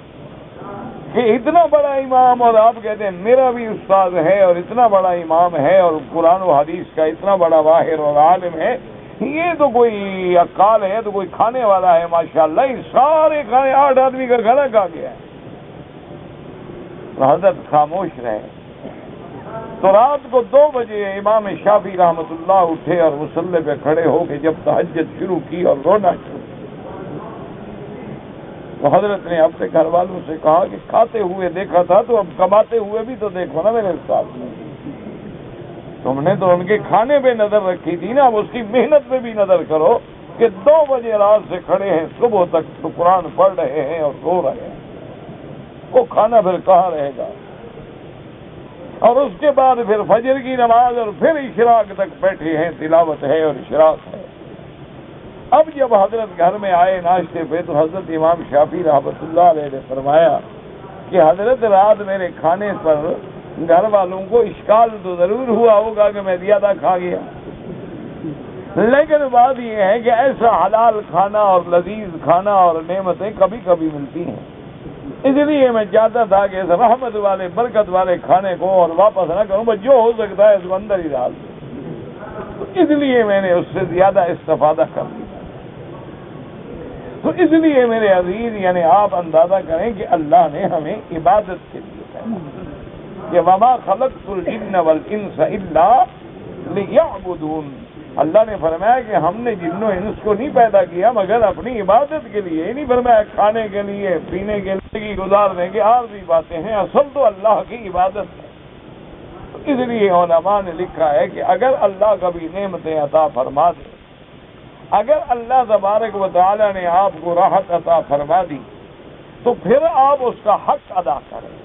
کہ اتنا بڑا امام، اور آپ کہتے ہیں میرا بھی استاد ہے اور اتنا بڑا امام ہے اور قرآن و حدیث کا اتنا بڑا ماہر اور عالم ہے، یہ تو کوئی اکال ہے، تو کوئی کھانے والا ہے ماشاءاللہ، سارے کھانے 8 آدمی کا کھانا کھا گیا ہے۔ تو حضرت خاموش رہے۔ تو رات کو 2 بجے امام شافعی رحمۃ اللہ اٹھے اور مصلی پہ کھڑے ہو کے جب تہجد شروع کی اور رونا شروع، تو حضرت نے اپنے گھر والوں سے کہا کہ کھاتے ہوئے دیکھا تھا تو اب کماتے ہوئے بھی تو دیکھو نا میرے ساتھ میں، تم نے تو ان کے کھانے پہ نظر رکھی تھی نا، اب اس کی محنت پہ بھی نظر کرو کہ 2 بجے رات سے کھڑے ہیں، صبح تک تو قرآن پڑھ رہے ہیں اور سو رہے ہیں، وہ کھانا پھر کہاں رہے گا؟ اور اس کے بعد پھر فجر کی نماز اور پھر اشراق تک بیٹھے ہیں، تلاوت ہے اور اشراق ہے۔ اب جب حضرت گھر میں آئے ناشتے پہ تو حضرت امام شافعی رحمۃ اللہ علیہ نے فرمایا کہ حضرت رات میرے کھانے پر گھر والوں کو اشکال تو ضرور ہوا ہوگا کہ میں زیادہ کھا گیا، لیکن بات یہ ہے کہ ایسا حلال کھانا اور لذیذ کھانا اور نعمتیں کبھی کبھی ملتی ہیں، اس لیے میں چاہتا تھا کہ اس رحمت والے برکت والے کھانے کو اور واپس نہ کروں، بس جو ہو سکتا ہے اس کو اندر ہی ڈال دوں، تو اس لیے میں نے اس سے زیادہ استفادہ کر لیا۔ تو اس لیے میرے عزیز، یعنی آپ اندازہ کریں کہ اللہ نے ہمیں عبادت کے لیے پیدا کہ وما خلقت الجن والانس الا لیعبدون، اللہ نے فرمایا کہ ہم نے جن و انس کو نہیں پیدا کیا مگر اپنی عبادت کے لیے، نہیں فرمایا کھانے کے لیے پینے کے لیے گزارنے کے عارضی باتیں ہیں، اصل تو اللہ کی عبادت ہے۔ تو اس لیے علماء نے لکھا ہے کہ اگر اللہ کبھی نعمتیں عطا فرما دے، اگر اللہ تبارک و تعالی نے آپ کو راحت عطا فرما دی تو پھر آپ اس کا حق ادا کریں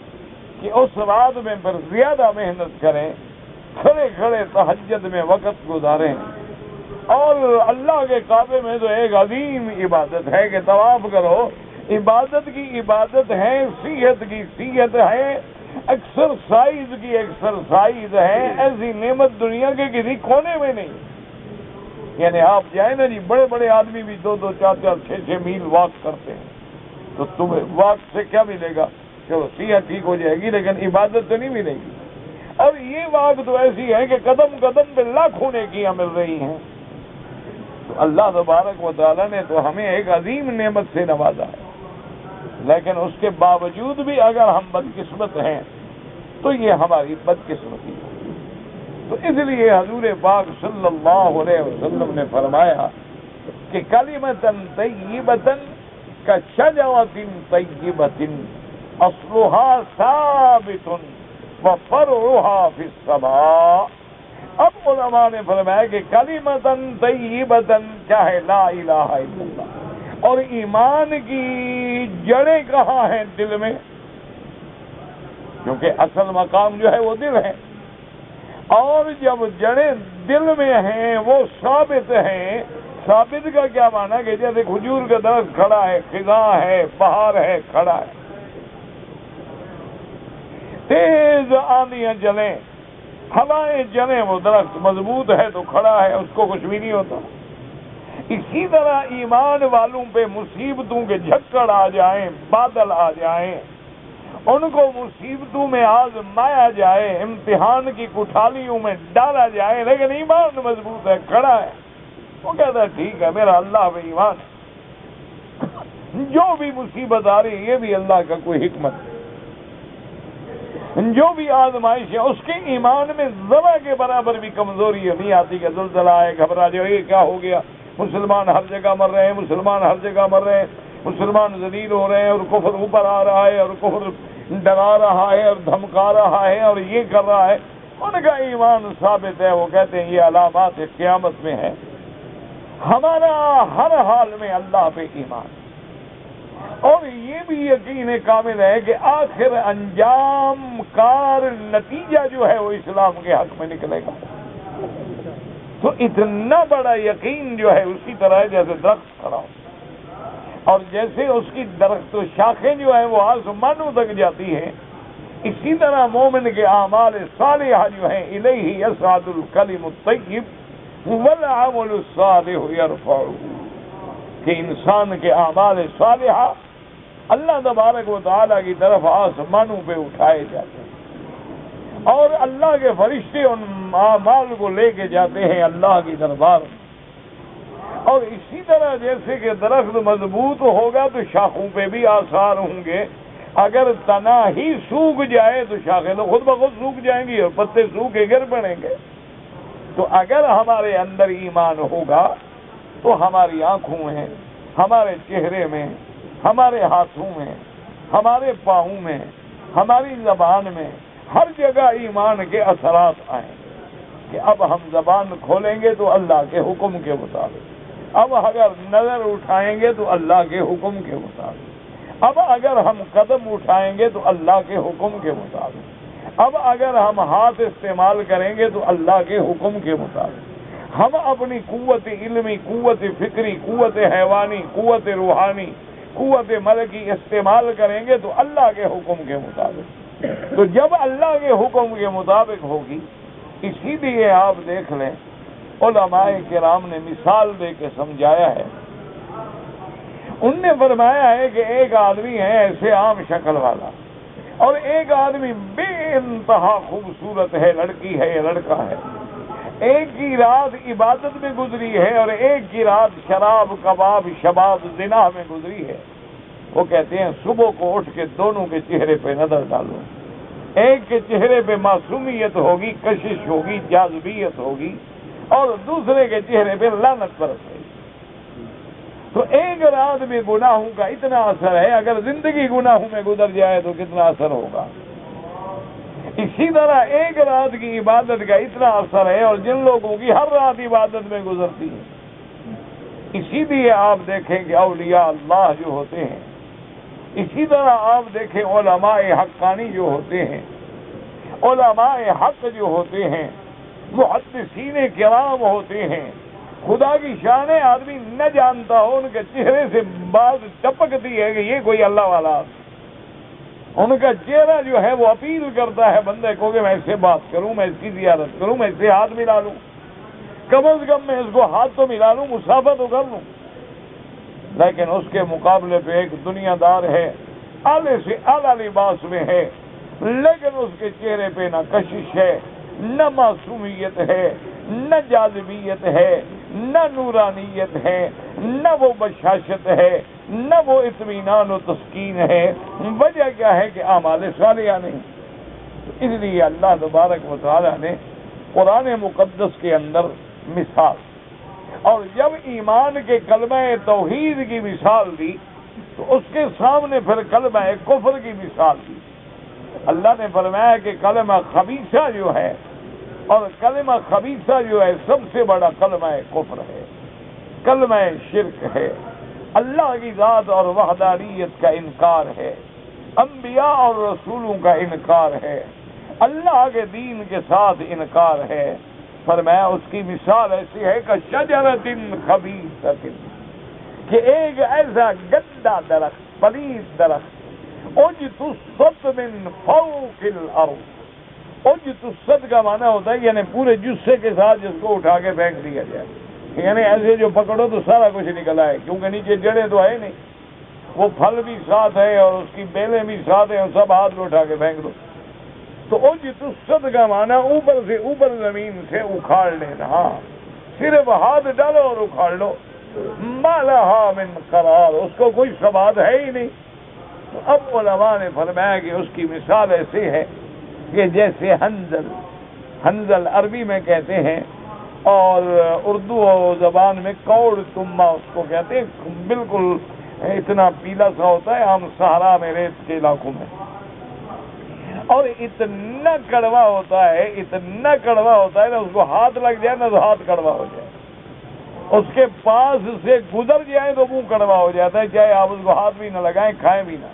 کہ اس رات میں پھر زیادہ محنت کریں، کھڑے کھڑے تہجد میں وقت گزاریں، اور اللہ کے کعبے میں تو ایک عظیم عبادت ہے کہ طواف کرو، عبادت کی عبادت ہے، صحت کی صحت ہے، ایکسرسائز کی ایکسرسائز ہے، ایسی نعمت دنیا کے کسی کونے میں نہیں۔ یعنی آپ جائیں نا جی، بڑے بڑے آدمی بھی 2-2, 4-4, 6-6 میل واک کرتے ہیں، تو تمہیں واک سے کیا ملے گا؟ چلو صحت ٹھیک ہو جائے گی لیکن عبادت تو نہیں ملے گی۔ اور یہ واک تو ایسی ہے کہ قدم قدم پہ لاکھوں نیکیاں مل رہی ہیں۔ تو اللہ تبارک و تعالیٰ نے تو ہمیں ایک عظیم نعمت سے نوازا ہے، لیکن اس کے باوجود بھی اگر ہم بدقسمت ہیں تو یہ ہماری بدقسمتی ہے۔ تو اس لیے حضور پاک صلی اللہ علیہ وسلم نے فرمایا کہ کلمۃ طیبۃ کشجرۃ طیبۃ اصلها ثابت وفرعها فی السماء۔ اب علماء نے فرمایا کہ کلمۃ طیبۃ کیا ہے؟ لا الہ الا اللہ۔ اور ایمان کی جڑیں کہاں ہیں؟ دل میں، کیونکہ اصل مقام جو ہے وہ دل ہے، اور جب جڑیں دل میں ہیں وہ ثابت ہیں۔ ثابت کا کیا معنی کہ جیسے کھجور کا درخت کھڑا ہے، خزاں ہے، بہار ہے، کھڑا ہے، تیز آندیاں چلیں، ہوائیں چلیں، وہ درخت مضبوط ہے تو کھڑا ہے، اس کو کچھ بھی نہیں ہوتا۔ اسی طرح ایمان والوں پہ مصیبتوں کے جھکڑ آ جائیں، بادل آ جائیں، ان کو مصیبتوں میں آزمایا جائے، امتحان کی کٹھالیوں میں ڈالا جائے، لیکن ایمان مضبوط ہے، کھڑا ہے، وہ کہتا ہے ٹھیک ہے میرا اللہ پہ ایمان ہے، جو بھی مصیبت آ رہی ہے یہ بھی اللہ کا کوئی حکمت ہے، جو بھی آزمائش ہے اس کے ایمان میں ذرا کے برابر بھی کمزوری نہیں آتی کہ زلزلہ آئے گھبرا جائے، یہ کیا ہو گیا، مسلمان ہر جگہ مر رہے ہیں، مسلمان ہر جگہ مر رہے ہیں، مسلمان ذلیل ہو رہے ہیں اور کفر اوپر آ رہا ہے اور کفر ڈرا رہا ہے اور دھمکا رہا ہے اور یہ کر رہا ہے، ان کا ایمان ثابت ہے۔ وہ کہتے ہیں یہ علامات قیامت میں ہے۔ ہمارا ہر حال میں اللہ پہ ایمان، اور یہ بھی یقین کامل ہے کہ آخر انجام کار نتیجہ جو ہے وہ اسلام کے حق میں نکلے گا۔ تو اتنا بڑا یقین جو ہے اسی طرح ہے جیسے درخت کھڑا ہو، اور جیسے اس کی درخت و شاخیں جو ہیں وہ آسمانوں تک جاتی ہیں، اسی طرح مومن کے اعمال صالحہ جو ہیں الیہ یصعد الکلم الطیب والعمل الصالح یرفعہ، کہ انسان کے اعمال صالحہ اللہ تبارک و تعالیٰ کی طرف آسمانوں پہ اٹھائے جاتے ہیں، اور اللہ کے فرشتے ان اعمال کو لے کے جاتے ہیں اللہ کی دربار میں، اور اسی طرح جیسے کہ درخت مضبوط ہوگا تو شاخوں پہ بھی آثار ہوں گے، اگر تنا ہی سوکھ جائے تو شاخیں تو خود بخود سوکھ جائیں گی اور پتے سوکھے گر پڑیں گے۔ تو اگر ہمارے اندر ایمان ہوگا تو ہماری آنکھوں میں، ہمارے چہرے میں، ہمارے ہاتھوں میں، ہمارے پاؤں میں، ہماری زبان میں، ہر جگہ ایمان کے اثرات آئیں کہ اب ہم زبان کھولیں گے تو اللہ کے حکم کے مطابق، اب اگر نظر اٹھائیں گے تو اللہ کے حکم کے مطابق، اب اگر ہم قدم اٹھائیں گے تو اللہ کے حکم کے مطابق، اب اگر ہم ہاتھ استعمال کریں گے تو اللہ کے حکم کے مطابق، ہم اپنی قوت علمی، قوت فکری، قوت حیوانی، قوت روحانی، قوت ملکی استعمال کریں گے تو اللہ کے حکم کے مطابق۔ تو جب اللہ کے حکم کے مطابق ہوگی، اسی لیے آپ دیکھ لیں علماء کرام نے مثال دے کے سمجھایا ہے۔ ان نے فرمایا ہے کہ ایک آدمی ہے ایسے عام شکل والا، اور ایک آدمی بے انتہا خوبصورت ہے، لڑکی ہے یا لڑکا ہے، ایک کی رات عبادت میں گزری ہے اور ایک کی رات شراب، کباب، شباب، زنا میں گزری ہے۔ وہ کہتے ہیں صبح کو اٹھ کے دونوں کے چہرے پہ نظر ڈالو، ایک کے چہرے پہ معصومیت ہوگی، کشش ہوگی، جاذبیت ہوگی، اور دوسرے کے چہرے پہ لعنت برسے گی۔ تو ایک رات میں گناہوں کا اتنا اثر ہے، اگر زندگی گناہوں میں گزر جائے تو کتنا اثر ہوگا۔ اسی طرح ایک رات کی عبادت کا اتنا اثر ہے، اور جن لوگوں کی ہر رات عبادت میں گزرتی ہے۔ اسی لیے آپ دیکھیں کہ اولیاء اللہ جو ہوتے ہیں، اسی طرح آپ دیکھیں علماء حقانی جو ہوتے ہیں، علماء حق جو ہوتے ہیں، محدثین کرام ہوتے ہیں، خدا کی شان ہے آدمی نہ جانتا ہو ان کے چہرے سے بات ٹپکتی ہے کہ یہ کوئی اللہ والا آدمی، ان کا چہرہ جو ہے وہ اپیل کرتا ہے بندے کو کہ میں اس سے بات کروں، میں اس کی زیارت کروں، میں اس سے ہاتھ ملا لوں، کم از کم میں اس کو ہاتھ تو ملا لوں، مسافہ تو کر لوں۔ لیکن اس کے مقابلے پہ ایک دنیا دار ہے، اعلی سے اعلی لباس میں ہے، لیکن اس کے چہرے پہ نہ کشش ہے، نہ معصومیت ہے، نہ جاذبیت ہے، نہ نورانیت ہے، نہ وہ بشاشت ہے، نہ وہ اطمینان و تسکین ہے۔ وجہ کیا ہے کہ اعمال صالحہ نہیں۔ اس لیے اللہ تبارک و تعالی نے قرآن مقدس کے اندر مثال، اور جب ایمان کے کلمہ توحید کی مثال دی تو اس کے سامنے پھر کلمہ کفر کی مثال دی۔ اللہ نے فرمایا کہ کلمہ خبیثہ جو ہے، اور کلمہ خبیثہ جو ہے سب سے بڑا کلمہ کفر ہے، کلمہ شرک ہے، اللہ کی ذات اور وحدانیت کا انکار ہے، انبیاء اور رسولوں کا انکار ہے، اللہ کے دین کے ساتھ انکار ہے۔ فرمایا اس کی مثال ایسی ہے کہ شجرۃ خبیثۃ، کہ ایک ایسا گندا درخت، پلید درخت، اجتثت من فوق الارض۔ اجتثت کا معنی ہوتا ہے یعنی پورے جثے کے ساتھ جس کو اٹھا کے پھینک دیا جائے، یعنی ایسے جو پکڑو تو سارا کچھ نکل آئے، کیونکہ نیچے جڑیں تو ہے نہیں، وہ پھل بھی ساتھ ہے اور اس کی بیلیں بھی ساتھ ہیں، اور سب ہاتھ میں اٹھا کے پھینک دو۔ تو اجتثت کا معنی اوپر سے اوپر زمین سے اکھاڑ لینا، صرف ہاتھ ڈالو اور اکھاڑ لو، ما لہا من قرار، اس کو کوئی ثبات ہے ہی نہیں۔ تو اب علماء نے فرمایا کہ اس کی مثال ایسی ہے کہ جیسے حنظل عربی میں کہتے ہیں، اور اردو زبان میں کوڑ تما اس کو کہتے ہیں، بالکل اتنا پیلا سا ہوتا ہے، ہم صحرا میں ریت کے علاقوں میں، اور اتنا کڑوا ہوتا ہے، اتنا کڑوا ہوتا ہے نا، اس کو ہاتھ لگ جائے نا تو ہاتھ کڑوا ہو جائے، اس کے پاس سے گزر جائے تو منہ کڑوا ہو جاتا ہے، چاہے آپ اس کو ہاتھ بھی نہ لگائیں، کھائیں بھی نہ۔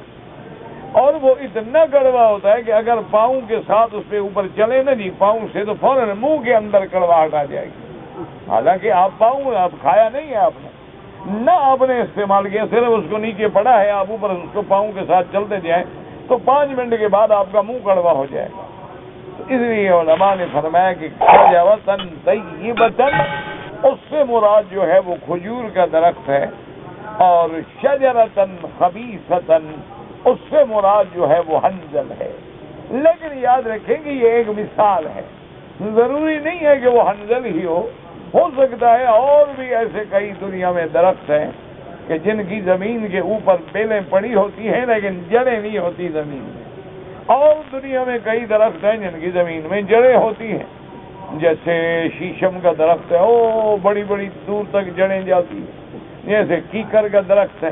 اور وہ اتنا کڑوا ہوتا ہے کہ اگر پاؤں کے ساتھ اس پہ اوپر چلے نا جی، پاؤں سے، تو فوراً منہ کے اندر کڑواہٹ آ جائے گی، حالانکہ آپ پاؤں آپ کھایا نہیں ہے، آپ نے نہ آپ نے استعمال کیا، صرف اس کو نیچے پڑا ہے، آپ اوپر اس کو پاؤں کے ساتھ چلتے جائیں تو 5 منٹ کے بعد آپ کا منہ کڑوا ہو جائے گا۔ تو اس لیے علماء نے فرمایا کہ شجرۃ طیبۃ، اس سے مراد جو ہے وہ کھجور کا درخت ہے، اور شجرۃ خبیثۃ، اس سے مراد جو ہے وہ حنظل ہے۔ لیکن یاد رکھیں کہ یہ ایک مثال ہے، ضروری نہیں ہے کہ وہ حنظل ہی ہو، ہو سکتا ہے اور بھی ایسے کئی دنیا میں درخت ہیں کہ جن کی زمین کے اوپر بیلیں پڑی ہوتی ہیں لیکن جڑیں نہیں ہوتی زمین میں، اور دنیا میں کئی درخت ہیں جن کی زمین میں جڑیں ہوتی ہیں، جیسے شیشم کا درخت ہے، او بڑی بڑی دور تک جڑیں جاتی ہیں، جیسے کیکر کا درخت ہے،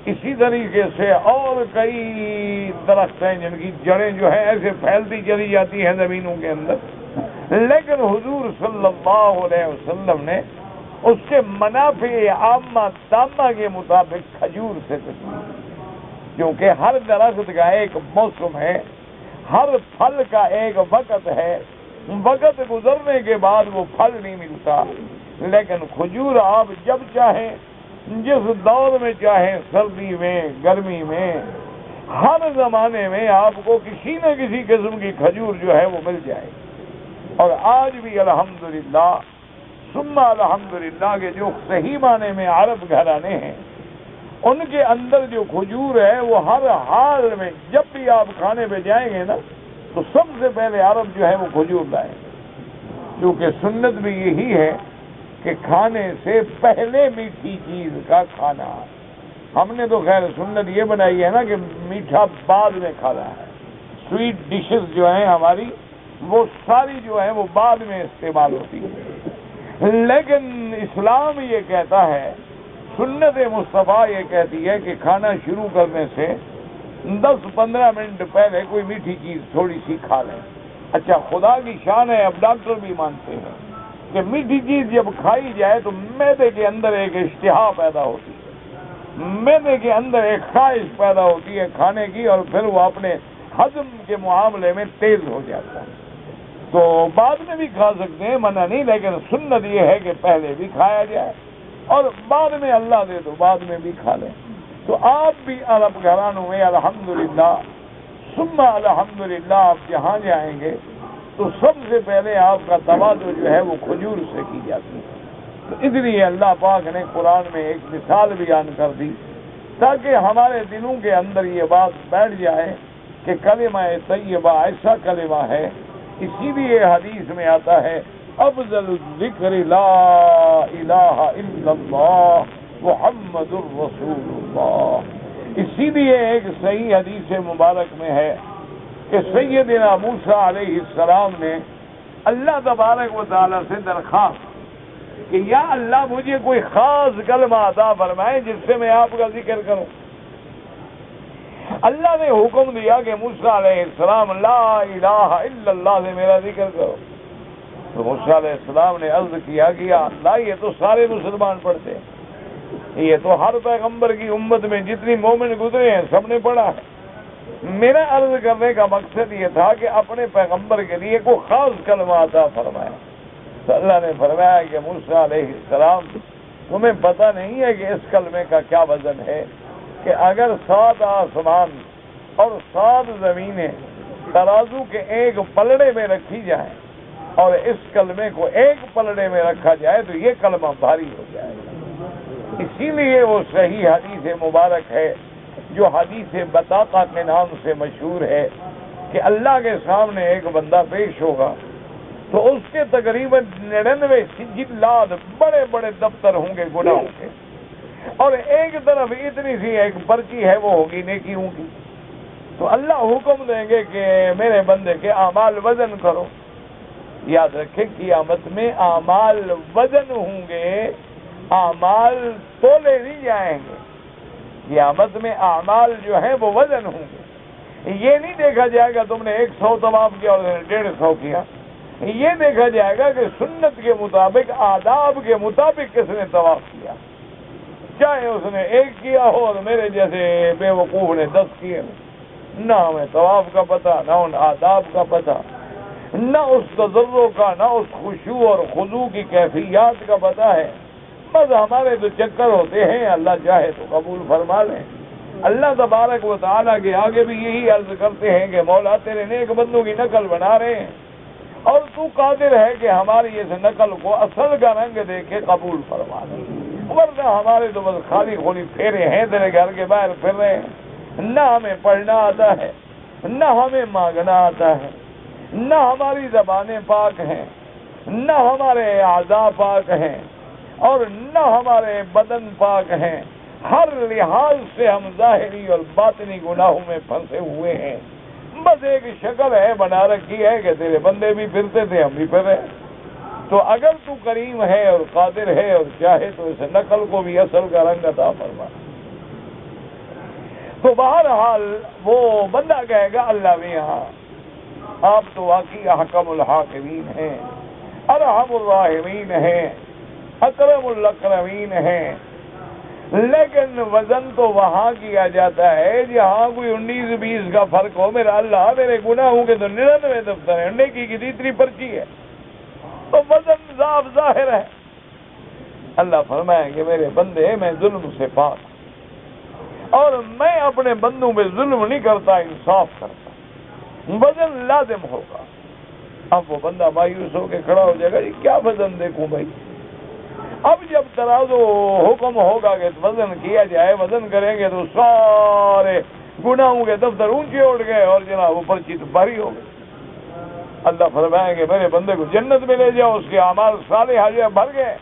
اسی طریقے سے اور کئی درخت ہیں جن کی جڑیں جو ہیں ایسے پھیلتی چلی جاتی ہیں زمینوں کے اندر، لیکن حضور صلی اللہ علیہ وسلم نے اس کے منافع عامہ تامہ کے مطابق کھجور سے تشبیہ کی، کیونکہ ہر درخت کا ایک موسم ہے، ہر پھل کا ایک وقت ہے، وقت گزرنے کے بعد وہ پھل نہیں ملتا، لیکن کھجور آپ جب چاہیں، جس دور میں چاہیں، سردی میں، گرمی میں، ہر زمانے میں آپ کو کسی نہ کسی قسم کی کھجور جو ہے وہ مل جائے گی۔ اور آج بھی الحمدللہ ثم الحمدللہ کے جو صحیح معنی میں عرب گھرانے ہیں، ان کے اندر جو کھجور ہے وہ ہر حال میں جب بھی آپ کھانے پہ جائیں گے نا تو سب سے پہلے عرب جو ہے وہ کھجور لائیں، کیونکہ سنت بھی یہی ہے کہ کھانے سے پہلے میٹھی چیز کا کھانا۔ ہم نے تو خیر سنت یہ بنائی ہے نا کہ میٹھا بعد میں کھانا ہے، سویٹ ڈشز جو ہیں ہماری وہ ساری جو ہیں وہ بعد میں استعمال ہوتی ہے، لیکن اسلام یہ کہتا ہے، سنت مصطفیٰ یہ کہتی ہے کہ کھانا شروع کرنے سے 10-15 منٹ پہلے کوئی میٹھی چیز تھوڑی سی کھا لیں۔ اچھا، خدا کی شان ہے، اب ڈاکٹر بھی مانتے ہیں کہ میٹھی چیز جب کھائی جائے تو معدے کے اندر ایک اشتہا پیدا ہوتی ہے، معدے کے اندر ایک خواہش پیدا ہوتی ہے کھانے کی، اور پھر وہ اپنے ہضم کے معاملے میں تیز ہو جاتا ہے۔ تو بعد میں بھی کھا سکتے ہیں، منع نہیں، لیکن سنت یہ ہے کہ پہلے بھی کھایا جائے اور بعد میں اللہ دے تو بعد میں بھی کھا لیں۔ تو آپ بھی عرب گھرانوں میں الحمدللہ ثم الحمدللہ آپ جہاں جائیں گے تو سب سے پہلے آپ کا تواضع جو ہے وہ کھجور سے کی جاتی ہے۔ تو اس لیے اللہ پاک نے قرآن میں ایک مثال بیان کر دی تاکہ ہمارے دلوں کے اندر یہ بات بیٹھ جائے کہ کلمہ طیبہ ایسا کلمہ ہے، اسی لیے حدیث میں آتا ہے افضل الذکر لا الہ الا اللہ محمد الرسول اللہ۔ اسی لیے ایک صحیح حدیث مبارک میں ہے کہ سیدنا موسیٰ علیہ السلام نے اللہ تبارک و تعالیٰ سے درخواست کہ یا اللہ مجھے کوئی خاص کلمہ عطا فرمائے جس سے میں آپ کا ذکر کروں۔ اللہ نے حکم دیا کہ موسیٰ علیہ السلام لا الہ الا اللہ سے میرا ذکر کرو۔ تو موسیٰ علیہ السلام نے عرض کیا کہ یا اللہ یہ تو سارے مسلمان پڑھتے ہیں، یہ تو ہر پیغمبر کی امت میں جتنی مومن گزرے ہیں سب نے پڑھا ہے، میرا عرض کرنے کا مقصد یہ تھا کہ اپنے پیغمبر کے لیے کوئی خاص کلمہ عطا فرمایا۔ تو اللہ نے فرمایا کہ موسیٰ علیہ السلام تمہیں پتہ نہیں ہے کہ اس کلمے کا کیا وزن ہے، کہ اگر 7 آسمان اور 7 زمینیں ترازو کے ایک پلڑے میں رکھی جائیں اور اس کلمے کو ایک پلڑے میں رکھا جائے تو یہ کلمہ بھاری ہو جائے گا۔ اسی لیے وہ صحیح حدیث مبارک ہے جو حدیث بطاقہ کے نام سے مشہور ہے کہ اللہ کے سامنے ایک بندہ پیش ہوگا تو اس کے تقریباً 99 سجلات بڑے بڑے دفتر ہوں گے گناہوں کے، اور ایک طرف اتنی سی ایک پرچی ہے وہ ہوگی نیکیوں کی۔ تو اللہ حکم دیں گے کہ میرے بندے کے اعمال وزن کرو۔ یاد رکھیں قیامت میں اعمال وزن ہوں گے، اعمال تولے نہیں جائیں گے۔ قیامت میں اعمال جو ہیں وہ وزن ہوں گے، یہ نہیں دیکھا جائے گا تم نے 100 طواف کیا اور 150 کیا، یہ دیکھا جائے گا کہ سنت کے مطابق آداب کے مطابق کس نے طواف کیا، چاہے اس نے 1 کیا ہو اور میرے جیسے بے وقوف نے 10 کیے، نہ ہمیں طواف کا پتہ، نہ ان آداب کا پتہ، نہ اس تضرع کا، نہ اس خشوع اور خضوع کی کیفیات کا پتہ ہے۔ بس ہمارے تو چکر ہوتے ہیں، اللہ چاہے تو قبول فرما لیں۔ اللہ تبارک و تعالیٰ کے آگے بھی یہی عرض کرتے ہیں کہ مولا تیرے نیک بندوں کی نقل بنا رہے ہیں اور تو قادر ہے کہ ہماری اس نقل کو اصل کا رنگ دے کے قبول فرما لیں، ورنہ ہمارے تو بس خالی خونی پھیرے ہیں، تیرے گھر کے باہر پھر رہے ہیں، نہ ہمیں پڑھنا آتا ہے، نہ ہمیں مانگنا آتا ہے، نہ ہماری زبانیں پاک ہیں، نہ ہمارے اعضاء پاک ہیں اور نہ ہمارے بدن پاک ہیں، ہر لحاظ سے ہم ظاہری اور باطنی گناہوں میں پھنسے ہوئے ہیں۔ بس ایک شکل ہے بنا رکھی ہے کہ تیرے بندے بھی پھرتے تھے، ہم بھی پھرے۔ تو اگر تو کریم ہے اور قادر ہے اور چاہے تو اس نقل کو بھی اصل کا رنگ عطا فرما۔ تو بہرحال وہ بندہ کہے گا اللہ میاں آپ تو واقعی احکم الحاکمین ہیں، ارحم الراحمین ہیں، اکرم الاکرمین ہیں، لیکن وزن تو وہاں کیا جاتا ہے جہاں کوئی 19-20 کا فرق ہو۔ میرا اللہ میرے گناہوں کے تو 99 دفتر ہیں، نیکی کی تیسری پرچی ہے، تو وزن صاف ظاہر ہے۔ اللہ فرمائیں کہ میرے بندے میں ظلم سے پاک اور میں اپنے بندوں میں ظلم نہیں کرتا، انصاف کرتا، وزن لازم ہوگا۔ اب وہ بندہ مایوس ہو کے کھڑا ہو جائے گا، جی کیا وزن دیکھوں بھائی؟ اب جب ترازو حکم ہوگا کہ وزن کیا جائے، وزن کریں گے تو سارے گناہوں کے دفتر اونچے اٹھ گئے اور جناب وہ پرچی تو بھاری ہو گئی۔ اللہ فرمائیں گے میرے بندے کو جنت میں لے جاؤ، اس کے اعمال صالحہ جو بھر گئے۔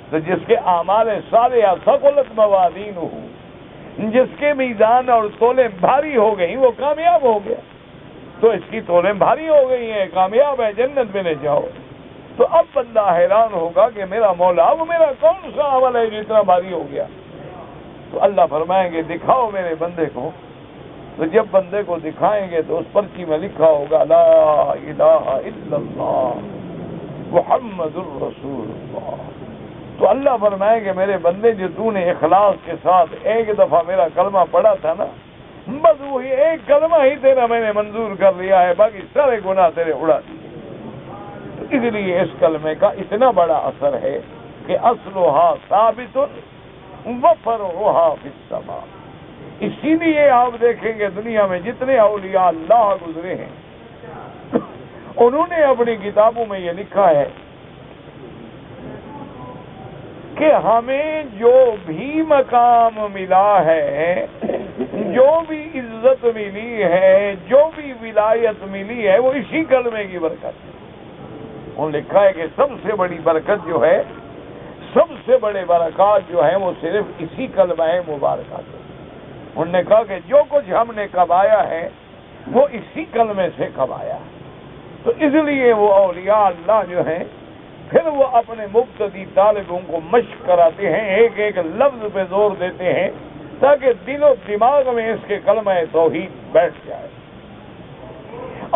تو جس کے اعمال صالحہ ثقلت موازینہ، جس کے میزان اور تولیں بھاری ہو گئی وہ کامیاب ہو گیا۔ تو اس کی تولیں بھاری ہو گئی ہیں، کامیاب ہے، جنت میں لے جاؤ۔ تو اب بندہ حیران ہوگا کہ میرا مولا وہ میرا کون سا عمل ہے جو اتنا بھاری ہو گیا؟ تو اللہ فرمائیں گے دکھاؤ میرے بندے کو۔ تو جب بندے کو دکھائیں گے تو اس پرچی میں لکھا ہوگا لا الہ الا اللہ محمد الرسول اللہ۔ تو اللہ فرمائے کہ میرے بندے جو تو نے اخلاص کے ساتھ ایک دفعہ میرا کلمہ پڑھا تھا نا، بس وہی ایک کلمہ ہی تیرا میں نے منظور کر لیا ہے، باقی سارے گناہ تیرے اڑا دیے۔ تو اس لیے اس کلمے کا اتنا بڑا اثر ہے کہ اصلھا ثابت وفرعھا فی السماء۔ اسی لیے آپ دیکھیں گے دنیا میں جتنے اولیاء اللہ گزرے ہیں انہوں نے اپنی کتابوں میں یہ لکھا ہے کہ ہمیں جو بھی مقام ملا ہے، جو بھی عزت ملی ہے، جو بھی ولایت ملی ہے، وہ اسی کلمے کی برکت ہے۔ انہوں نے لکھا ہے کہ سب سے بڑی برکت جو ہے، سب سے بڑے برکات جو ہیں وہ صرف اسی کلمہ مبارکہ سے۔ انہوں نے کہا کہ جو کچھ ہم نے کمایا ہے وہ اسی کلمے سے کمایا ہے۔ تو اس لیے وہ اولیاء اللہ جو ہیں پھر وہ اپنے مبتدی طالبوں کو مشق کراتے ہیں، ایک ایک لفظ پہ زور دیتے ہیں تاکہ دل و دماغ میں اس کے کلمہ توحید بیٹھ جائے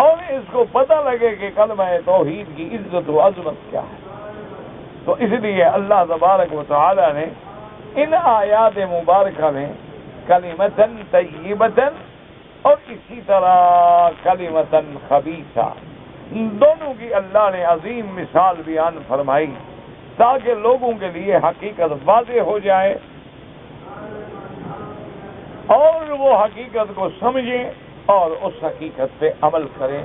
اور اس کو پتہ لگے کہ کلمہ توحید کی عزت و عظمت کیا ہے۔ تو اس لیے اللہ تبارک و تعالی نے ان آیات مبارکہ میں کلمتن طیبتن اور اسی طرح کلمتن خبیثہ دونوں کی اللہ نے عظیم مثال بیان فرمائی تاکہ لوگوں کے لیے حقیقت واضح ہو جائے اور وہ حقیقت کو سمجھیں اور اس حقیقت پہ عمل کریں۔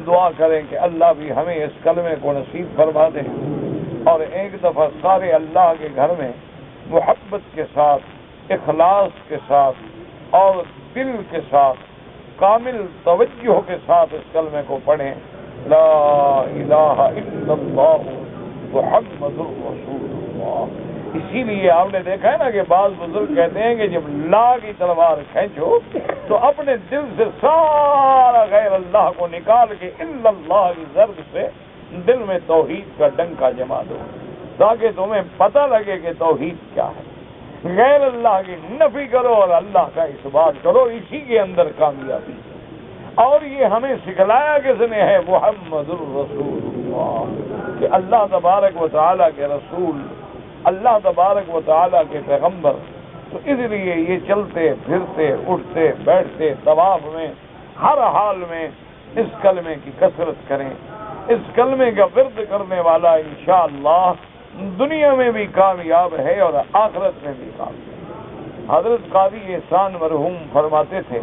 دعا کریں کہ اللہ بھی ہمیں اس کلمے کو نصیب فرما دے اور ایک دفعہ سارے اللہ کے گھر میں محبت کے ساتھ، اخلاص کے ساتھ اور دل کے ساتھ، کامل توجہ کے ساتھ اس کلمے کو پڑھیں، لا الہ الا اللہ محمد الرسول اللہ۔ اسی لیے آپ نے دیکھا ہے نا کہ بعض بزرگ کہتے ہیں کہ جب لا کی تلوار کھینچو تو اپنے دل سے سارا غیر اللہ کو نکال کے الا اللہ کی ضرب سے دل میں توحید کا ڈنکا جما دو تاکہ تمہیں پتہ لگے کہ توحید کیا ہے۔ غیر اللہ کی نفی کرو اور اللہ کا اثبات کرو، اسی کے اندر کامیابی۔ اور یہ ہمیں سکھلایا کس نے ہے؟ محمد الرسول اللہ، کہ اللہ تبارک و تعالیٰ کے رسول، اللہ تبارک و تعالیٰ کے پیغمبر۔ تو اس لیے یہ چلتے پھرتے اٹھتے بیٹھتے طواف میں ہر حال میں اس کلمے کی کثرت کریں۔ اس کلمے کا ورد کرنے والا انشاءاللہ دنیا میں بھی کامیاب ہے اور آخرت میں بھی کامیاب۔ حضرت قاضی احسان مرحوم فرماتے تھے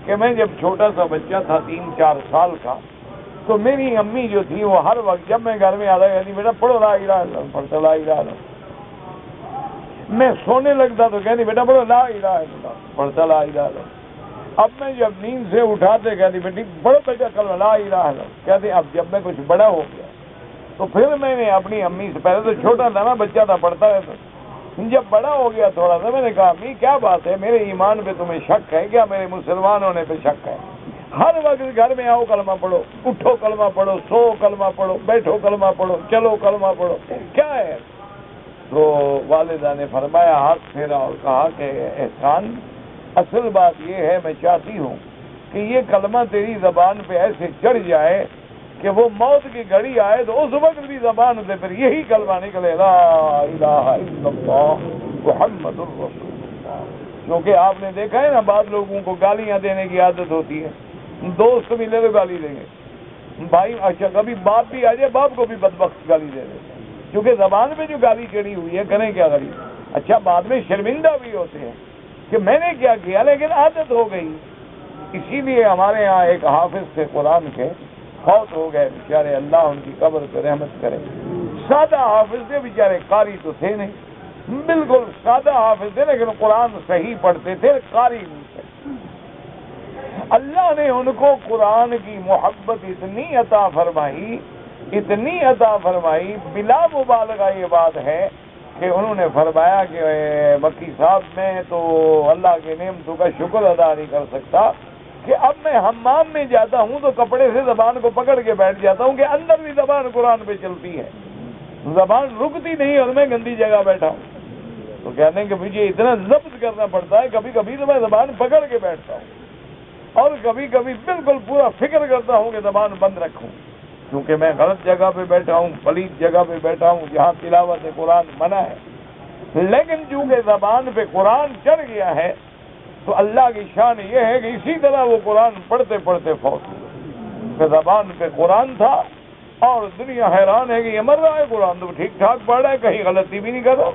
کہ میں جب چھوٹا سا بچہ تھا 3-4 سال کا تو میری امی جو تھی وہ ہر وقت جب میں گھر میں آتا کہتی بیٹا پڑھو لا الہ الا اللہ، پڑھتا لا الہ الا اللہ۔ میں سونے لگتا تو کہتی بیٹا پڑھو لا الہ الا اللہ، پڑھتا لا الہ الا اللہ۔ اب میں جب نیند سے اٹھاتے کہتی بیٹی بڑو بیٹا کل لا الہ الا اللہ، کہتے اب جب میں کچھ بڑا ہو گیا تو پھر میں نے اپنی امی سے، پہلے تو چھوٹا تھا نا، بچہ تھا، پڑھتا رہتا، جب بڑا ہو گیا تھوڑا سا، میں نے کہا امی کیا بات ہے، میرے ایمان پہ تمہیں شک ہے کیا؟ میرے مسلمان ہونے پہ شک ہے؟ ہر وقت گھر میں آؤ کلمہ پڑھو، اٹھو کلمہ پڑھو، سو کلمہ پڑھو، بیٹھو کلمہ پڑھو، چلو کلمہ پڑھو، کیا ہے؟ تو والدہ نے فرمایا، ہاتھ پھیرا اور کہا کہ احسان، اصل بات یہ ہے، میں چاہتی ہوں کہ یہ کلمہ تیری زبان پہ ایسے چڑھ جائے کہ وہ موت کی گھڑی آئے تو اس وقت بھی زبان سے پھر یہی کلمہ نکلے، لا الہ الا اللہ محمد الرسول اللہ۔ کیونکہ آپ نے دیکھا ہے نا، بعض لوگوں کو گالیاں دینے کی عادت ہوتی ہے، دوست ملے تو گالی دیں گے، بھائی اچھا کبھی باپ بھی آ جائے، باپ کو بھی بدبخت گالی دے دیتے ہیں، کیونکہ زبان پہ جو گالی چڑھی ہوئی ہے، کریں کیا غریب؟ اچھا بعد میں شرمندہ بھی ہوتے ہیں کہ میں نے کیا کیا، لیکن عادت ہو گئی۔ اسی لیے ہمارے یہاں ایک حافظ تھے قرآن کے، فوت ہو گئے بیچارے، اللہ ان کی قبر پہ رحمت کرے۔ سادہ حافظ تھے بیچارے، قاری تو تھے نہیں، بالکل سادہ حافظ تھے، لیکن قرآن صحیح پڑھتے تھے، قاری نہیں تھے۔ اللہ نے ان کو قرآن کی محبت اتنی عطا فرمائی، اتنی عطا فرمائی، بلا مبالغہ یہ بات ہے کہ انہوں نے فرمایا کہ مکی صاحب، میں تو اللہ کے نعمتوں کا شکر ادا نہیں کر سکتا کہ اب میں حمام میں جاتا ہوں تو کپڑے سے زبان کو پکڑ کے بیٹھ جاتا ہوں کہ اندر بھی زبان قرآن پہ چلتی ہے، زبان رکتی نہیں اور میں گندی جگہ بیٹھا ہوں۔ تو کہتے ہیں کہ مجھے اتنا ضبط کرنا پڑتا ہے، کبھی کبھی تو میں زبان پکڑ کے بیٹھتا ہوں اور کبھی کبھی بالکل پورا فکر کرتا ہوں کہ زبان بند رکھوں، کیونکہ میں غلط جگہ پہ بیٹھا ہوں، پلیت جگہ پہ بیٹھا ہوں جہاں تلاوت قرآن منع ہے۔ لیکن چونکہ زبان پہ قرآن چڑھ گیا ہے تو اللہ کی شان یہ ہے کہ اسی طرح وہ قرآن پڑھتے پڑھتے فوت ہوئے کہ زبان پہ قرآن تھا، اور دنیا حیران ہے کہ یہ مر رہا ہے، قرآن تو ٹھیک ٹھاک پڑھ رہا ہے، کہیں غلطی بھی نہیں کر رہا۔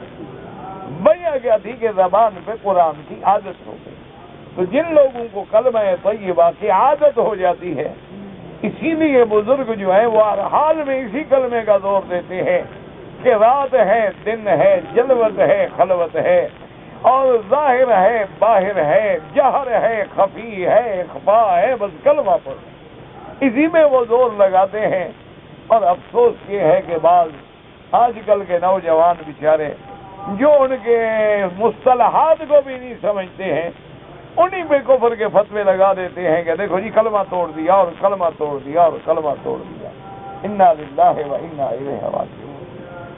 وجہ کیا تھی کہ زبان پہ قرآن کی عادت ہو گئی۔ تو جن لوگوں کو کلمہ طیبہ کی عادت ہو جاتی ہے، اسی لیے بزرگ جو ہیں وہ ہر حال میں اسی کلمے کا زور دیتے ہیں کہ رات ہے، دن ہے، جلوت ہے، خلوت ہے، اور ظاہر ہے، باہر ہے، جہر ہے، خفی ہے، اخفا ہے، بس کلمہ پڑھو، اسی میں وہ زور لگاتے ہیں۔ اور افسوس یہ ہے کہ بعض آج کل کے نوجوان بیچارے جو ان کے مصطلحات کو بھی نہیں سمجھتے ہیں، انہی پہ کفر کے فتوے لگا دیتے ہیں کہ دیکھو جی کلمہ توڑ دیا اور کلمہ توڑ دیا اور کلمہ توڑ دیا۔ انا للہ و انا الیہ راجعون۔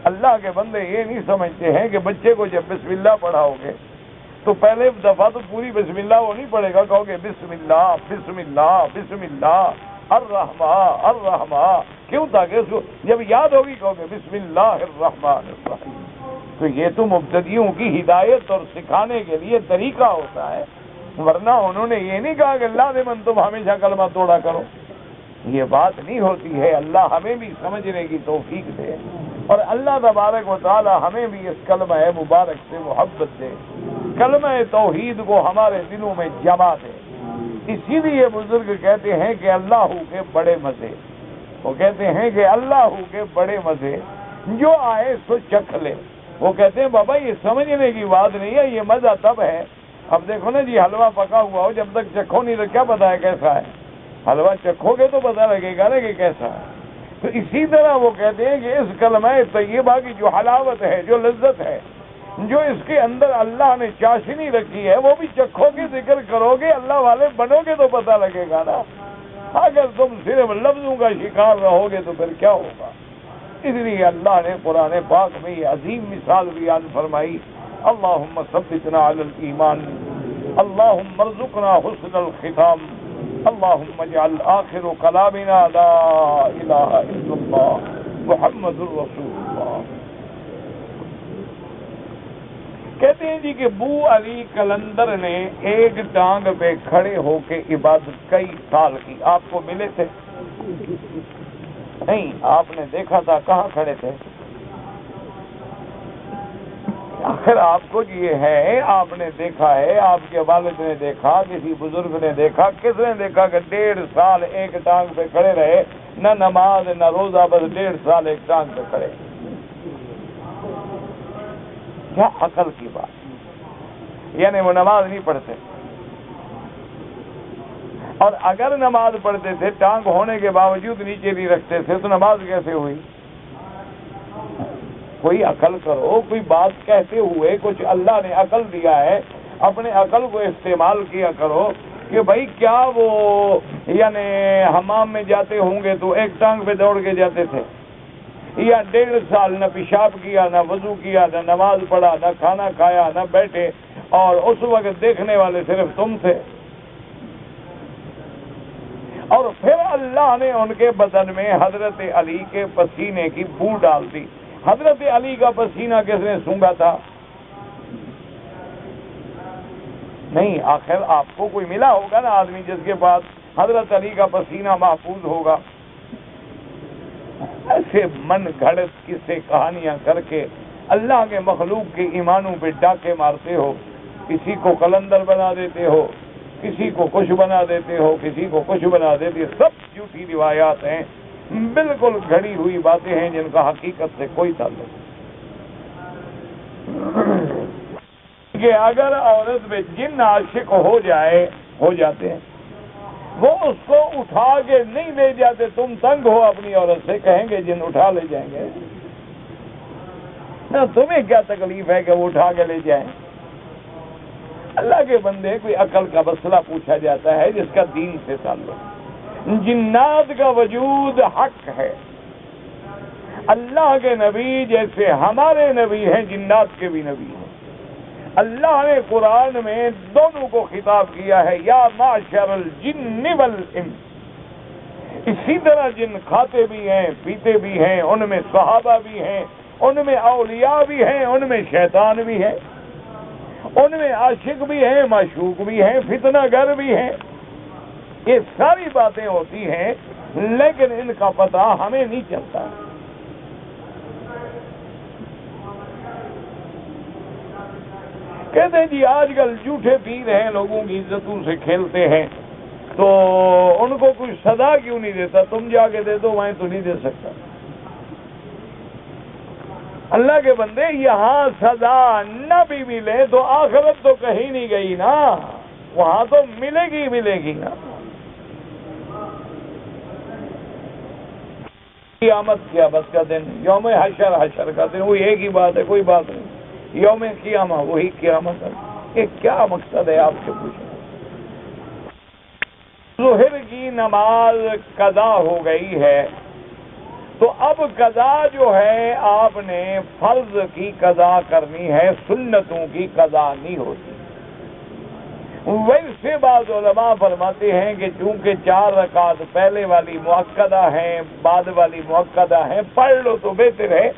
اللہ کے بندے یہ نہیں سمجھتے ہیں کہ بچے کو جب بسم اللہ پڑھاؤ گے تو پہلے دفعہ تو پوری بسم اللہ وہ نہیں پڑھے گا، کہو گے بسم اللہ بسم اللہ بسم اللہ الرحمٰن الرحمٰن، کیوں؟ تاکہ اس کو جب یاد ہوگی کہو گے بسم اللہ الرحمن الرحیم۔ تو یہ تو مبتدیوں کی ہدایت اور سکھانے کے لیے طریقہ ہوتا ہے، ورنہ انہوں نے یہ نہیں کہا کہ اللہ نے من تم ہمیشہ کلمہ توڑا کرو، یہ بات نہیں ہوتی ہے۔ اللہ ہمیں بھی سمجھنے کی توفیق دے، اور اللہ تبارک و تعالی ہمیں بھی اس کلمہ مبارک سے محبت دے، کلمہ توحید کو ہمارے دلوں میں جما دے۔ اسی لیے بزرگ کہتے ہیں کہ اللہ کے بڑے مزے، وہ کہتے ہیں کہ اللہ کے بڑے مزے، جو آئے سو چکھ لے۔ وہ کہتے ہیں بابا یہ سمجھنے کی بات نہیں ہے، یہ مزہ تب ہے، اب دیکھو نا جی حلوہ پکا ہوا ہو، جب تک چکھو نہیں تو کیا پتا ہے کیسا ہے، حلوہ چکھو گے تو پتا لگے گا نا کہ کیسا ہے۔ تو اسی طرح وہ کہتے ہیں کہ اس کلمہ طیبہ کی جو حلاوت ہے، جو لذت ہے، جو اس کے اندر اللہ نے چاشنی رکھی ہے، وہ بھی چکھو گے، ذکر کرو گے، اللہ والے بنو گے تو پتا لگے گا نا۔ اگر تم صرف لفظوں کا شکار رہو گے تو پھر کیا ہوگا؟ اس لیے اللہ نے قرآن پاک میں یہ عظیم مثال بیان فرمائی، اللہم ثبتنا علی الایمان، اللہم ارزقنا حسن الختام، اللہم اجعل آخر کلامنا لا الہ الا اللہ محمد الرسول اللہ۔ کہتے ہیں جی کہ بو علی قلندر نے ایک ٹانگ پہ کھڑے ہو کے عبادت کئی سال کی۔ آپ کو ملے تھے؟ نہیں، آپ نے دیکھا تھا، کہاں کھڑے تھے؟ آخر آپ کو یہ ہے، آپ نے دیکھا ہے، آپ کے والد نے دیکھا، کسی بزرگ نے دیکھا، کس نے دیکھا کہ 1.5 سال ایک ٹانگ پہ کھڑے رہے، نہ نماز نہ روزہ، بس 1.5 سال ایک ٹانگ پہ کھڑے۔ کیا عقل کی بات! یعنی وہ نماز نہیں پڑھتے، اور اگر نماز پڑھتے تھے ٹانگ ہونے کے باوجود نیچے نہیں رکھتے تھے، تو نماز کیسے ہوئی؟ کوئی عقل کرو، کوئی بات کہتے ہوئے کچھ اللہ نے عقل دیا ہے، اپنے عقل کو استعمال کیا کرو کہ بھائی کیا وہ یعنی حمام میں جاتے ہوں گے تو ایک ٹانگ پہ دوڑ کے جاتے تھے، یا 1.5 سال نہ پیشاب کیا، نہ وضو کیا، نہ نماز پڑھا، نہ کھانا کھایا، نہ بیٹھے، اور اس وقت دیکھنے والے صرف تم تھے، اور پھر اللہ نے ان کے بدن میں حضرت علی کے پسینے کی بو ڈال دی۔ حضرت علی کا پسینہ کس نے سونگھا تھا؟ نہیں، آخر آپ کو کوئی ملا ہوگا نا آدمی جس کے پاس حضرت علی کا پسینہ محفوظ ہوگا۔ ایسے من گھڑت قصے کہانیاں کر کے اللہ کے مخلوق کے ایمانوں پہ ڈاکے مارتے ہو، کسی کو قلندر بنا دیتے ہو، کسی کو کچھ بنا دیتے ہو، کسی کو کچھ بنا دیتے، سب جھوٹی روایات ہیں، بالکل گھڑی ہوئی باتیں ہیں جن کا حقیقت سے کوئی تعلق نہیں۔ کہ اگر عورت میں جن عاشق ہو جاتے ہیں، وہ اس کو اٹھا کے نہیں لے جاتے، تم تنگ ہو اپنی عورت سے، کہیں گے جن اٹھا لے جائیں گے، نہ تمہیں کیا تکلیف ہے کہ وہ اٹھا کے لے جائیں؟ اللہ کے بندے، کوئی عقل کا مسئلہ پوچھا جاتا ہے جس کا دین سے تعلق۔ جنات کا وجود حق ہے، اللہ کے نبی جیسے ہمارے نبی ہیں، جنات کے بھی نبی ہیں۔ اللہ نے قرآن میں دونوں کو خطاب کیا ہے، یا معشر الجن والانس۔ اسی طرح جن کھاتے بھی ہیں، پیتے بھی ہیں، ان میں صحابہ بھی ہیں، ان میں اولیاء بھی ہیں، ان میں شیطان بھی ہے، ان میں عاشق بھی ہیں، معشوق بھی ہیں، فتنہ گر بھی ہیں۔ یہ ساری باتیں ہوتی ہیں، لیکن ان کا پتہ ہمیں نہیں چلتا۔ کہتے ہیں جی آج کل جھوٹے پیر ہیں، لوگوں کی عزتوں سے کھیلتے ہیں، تو ان کو کوئی سزا کیوں نہیں دیتا؟ تم جا کے دے دو، میں تو نہیں دے سکتا۔ اللہ کے بندے، یہاں سزا نہ بھی ملے تو آخرت تو کہیں نہیں گئی نا، وہاں تو ملے گی نا۔ قیامت کا دن، یوم حشر کا دن، وہ ایک ہی بات ہے، کوئی بات نہیں۔ یوم قیامہ وہی قیامت ہے۔ یہ کیا مقصد ہے آپ سے پوچھیں؟ ظہر کی نماز قضا ہو گئی ہے، تو اب قضا جو ہے آپ نے فرض کی قضا کرنی ہے، سنتوں کی قضا نہیں ہوتی۔ ویسے بعض علماء فرماتے ہیں کہ چونکہ 4 رکعت پہلے والی مؤکدہ ہیں، بعد والی مؤکدہ ہیں، پڑھ لو تو بہتر ہے،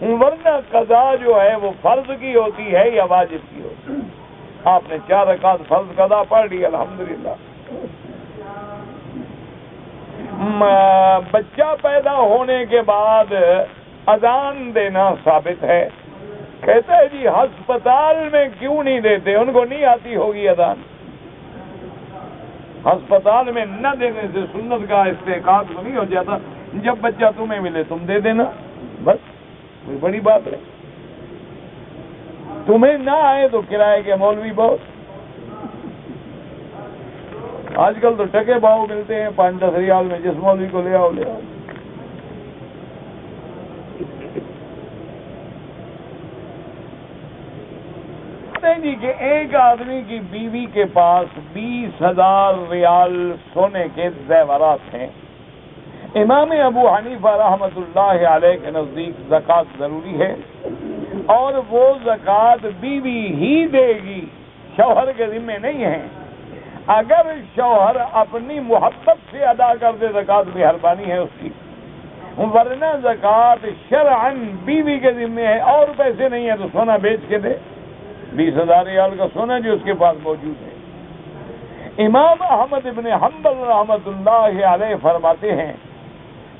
ورنہ قضا جو ہے وہ فرض کی ہوتی ہے یا واجب کی ہوتی ہے۔ آپ نے 4 رکعت فرض قضا پڑھ لی، الحمدللہ۔ بچہ پیدا ہونے کے بعد اذان دینا ثابت ہے۔ کہتا ہے جی ہسپتال میں کیوں نہیں دیتے؟ ان کو نہیں آتی ہوگی اذان۔ ہسپتال میں نہ دینے سے سنت کا استحقاق تو نہیں ہو جاتا؟ جب بچہ تمہیں ملے تم دے دینا، بس کوئی بڑی بات ہے۔ تمہیں نہ آئے تو کرائے کے مولوی بہت، آج کل تو ٹکے بھاؤ ملتے ہیں، 5-10 ریال میں، جس مولوی کو لے آؤ لے آؤ۔ جی کہ ایک آدمی کی بیوی کے پاس 20,000 ریال سونے کے زیورات ہیں۔ امام ابو حنیفہ رحمۃ اللہ علیہ کے نزدیک زکوٰۃ ضروری ہے، اور وہ زکوٰۃ بیوی ہی دے گی، شوہر کے ذمہ نہیں ہے۔ اگر شوہر اپنی محبت سے ادا کر دے زکوٰۃ مہربانی ہے اس کی، ورنہ زکوٰۃ شرعاً بیوی کے ذمہ ہے، اور پیسے نہیں ہیں تو سونا بیچ کے دے، 20,000 ریال کا سونا جو اس کے پاس موجود ہے۔ امام احمد ابن حنبل رحمۃ اللہ علیہ فرماتے ہیں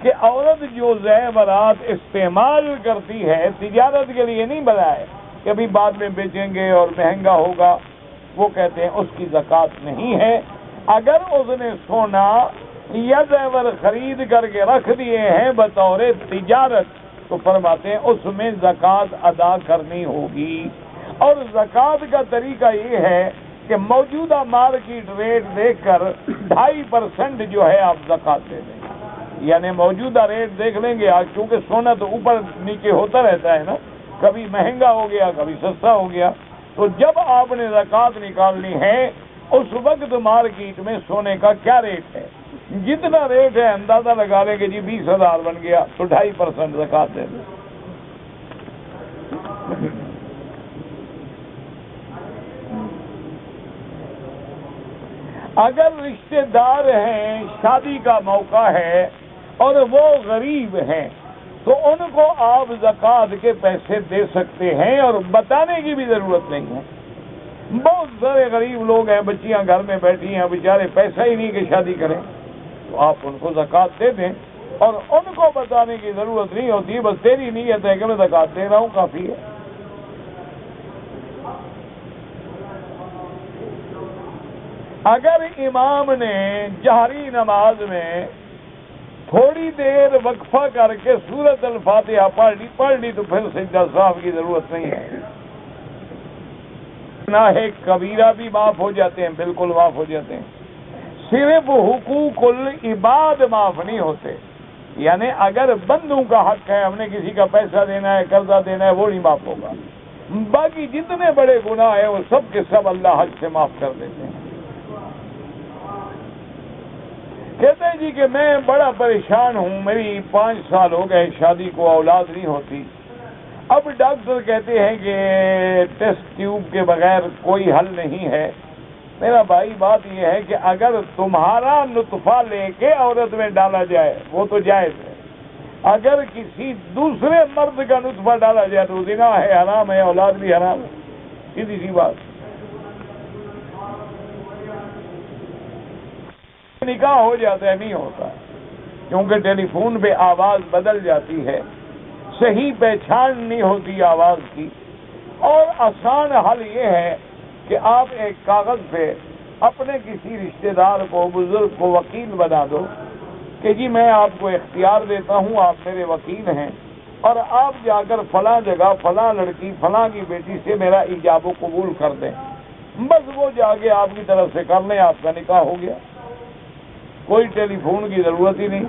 کہ عورت جو زیورات استعمال کرتی ہے تجارت کے لیے نہیں بنائے کہ ابھی بعد میں بیچیں گے اور مہنگا ہوگا، وہ کہتے ہیں اس کی زکوٰۃ نہیں ہے۔ اگر اس نے سونا یا زیور خرید کر کے رکھ دیے ہیں بطور تجارت تو فرماتے ہیں اس میں زکوٰۃ ادا کرنی ہوگی۔ اور زکوٰۃ کا طریقہ یہ ہے کہ موجودہ مارکیٹ ریٹ دیکھ کر 2.5% جو ہے آپ زکوٰۃ دے دیں۔ یعنی موجودہ ریٹ دیکھ لیں گے آج، کیونکہ سونا تو اوپر نیچے ہوتا رہتا ہے نا، کبھی مہنگا ہو گیا کبھی سستا ہو گیا، تو جب آپ نے زکوٰۃ نکالنی ہے اس وقت مارکیٹ میں سونے کا کیا ریٹ ہے، جتنا ریٹ ہے اندازہ لگا لیں کہ جی 20,000 بن گیا تو 2.5% زکوٰۃ دے دیں۔ اگر رشتہ دار ہیں، شادی کا موقع ہے اور وہ غریب ہیں تو ان کو آپ زکوٰۃ کے پیسے دے سکتے ہیں اور بتانے کی بھی ضرورت نہیں ہے۔ بہت سارے غریب لوگ ہیں، بچیاں گھر میں بیٹھی ہیں، بیچارے پیسہ ہی نہیں کہ شادی کریں، تو آپ ان کو زکوٰۃ دے دیں اور ان کو بتانے کی ضرورت نہیں ہوتی، بس تیری نیت ہے کہ میں زکوٰۃ دے رہا ہوں، کافی ہے۔ اگر امام نے جہری نماز میں تھوڑی دیر وقفہ کر کے سورۃ الفاتحہ پڑھ لی تو پھر سجدہ سہو کی ضرورت نہیں ہے۔ گناہ کبیرہ بھی معاف ہو جاتے ہیں، بالکل معاف ہو جاتے ہیں، صرف حقوق العباد معاف نہیں ہوتے، یعنی اگر بندوں کا حق ہے، ہم نے کسی کا پیسہ دینا ہے، قرضہ دینا ہے، وہ نہیں معاف ہوگا، باقی جتنے بڑے گناہ ہیں وہ سب کے سب اللہ حج سے معاف کر دیتے ہیں۔ کہتے ہیں جی کہ میں بڑا پریشان ہوں، میری 5 سال ہو گئے شادی کو، اولاد نہیں ہوتی، اب ڈاکٹر کہتے ہیں کہ ٹیسٹ ٹیوب کے بغیر کوئی حل نہیں ہے۔ میرا بھائی بات یہ ہے کہ اگر تمہارا نطفہ لے کے عورت میں ڈالا جائے وہ تو جائز ہے، اگر کسی دوسرے مرد کا نطفہ ڈالا جائے تو زنا ہے، حرام ہے، اولاد بھی حرام ہے، سیدھی سی بات۔ نکاح ہو جاتا ہے، نہیں ہوتا، کیونکہ ٹیلی فون پہ آواز بدل جاتی ہے، صحیح پہچان نہیں ہوتی آواز کی، اور آسان حل یہ ہے کہ آپ ایک کاغذ پہ اپنے کسی رشتہ دار کو، بزرگ کو وکیل بنا دو کہ جی میں آپ کو اختیار دیتا ہوں، آپ میرے وکیل ہیں، اور آپ جا کر فلاں جگہ فلاں لڑکی فلاں کی بیٹی سے میرا ایجاب و قبول کر دیں، بس وہ جا کے آپ کی طرف سے کر لیں، آپ کا نکاح ہو گیا، کوئی ٹیلی فون کی ضرورت ہی نہیں۔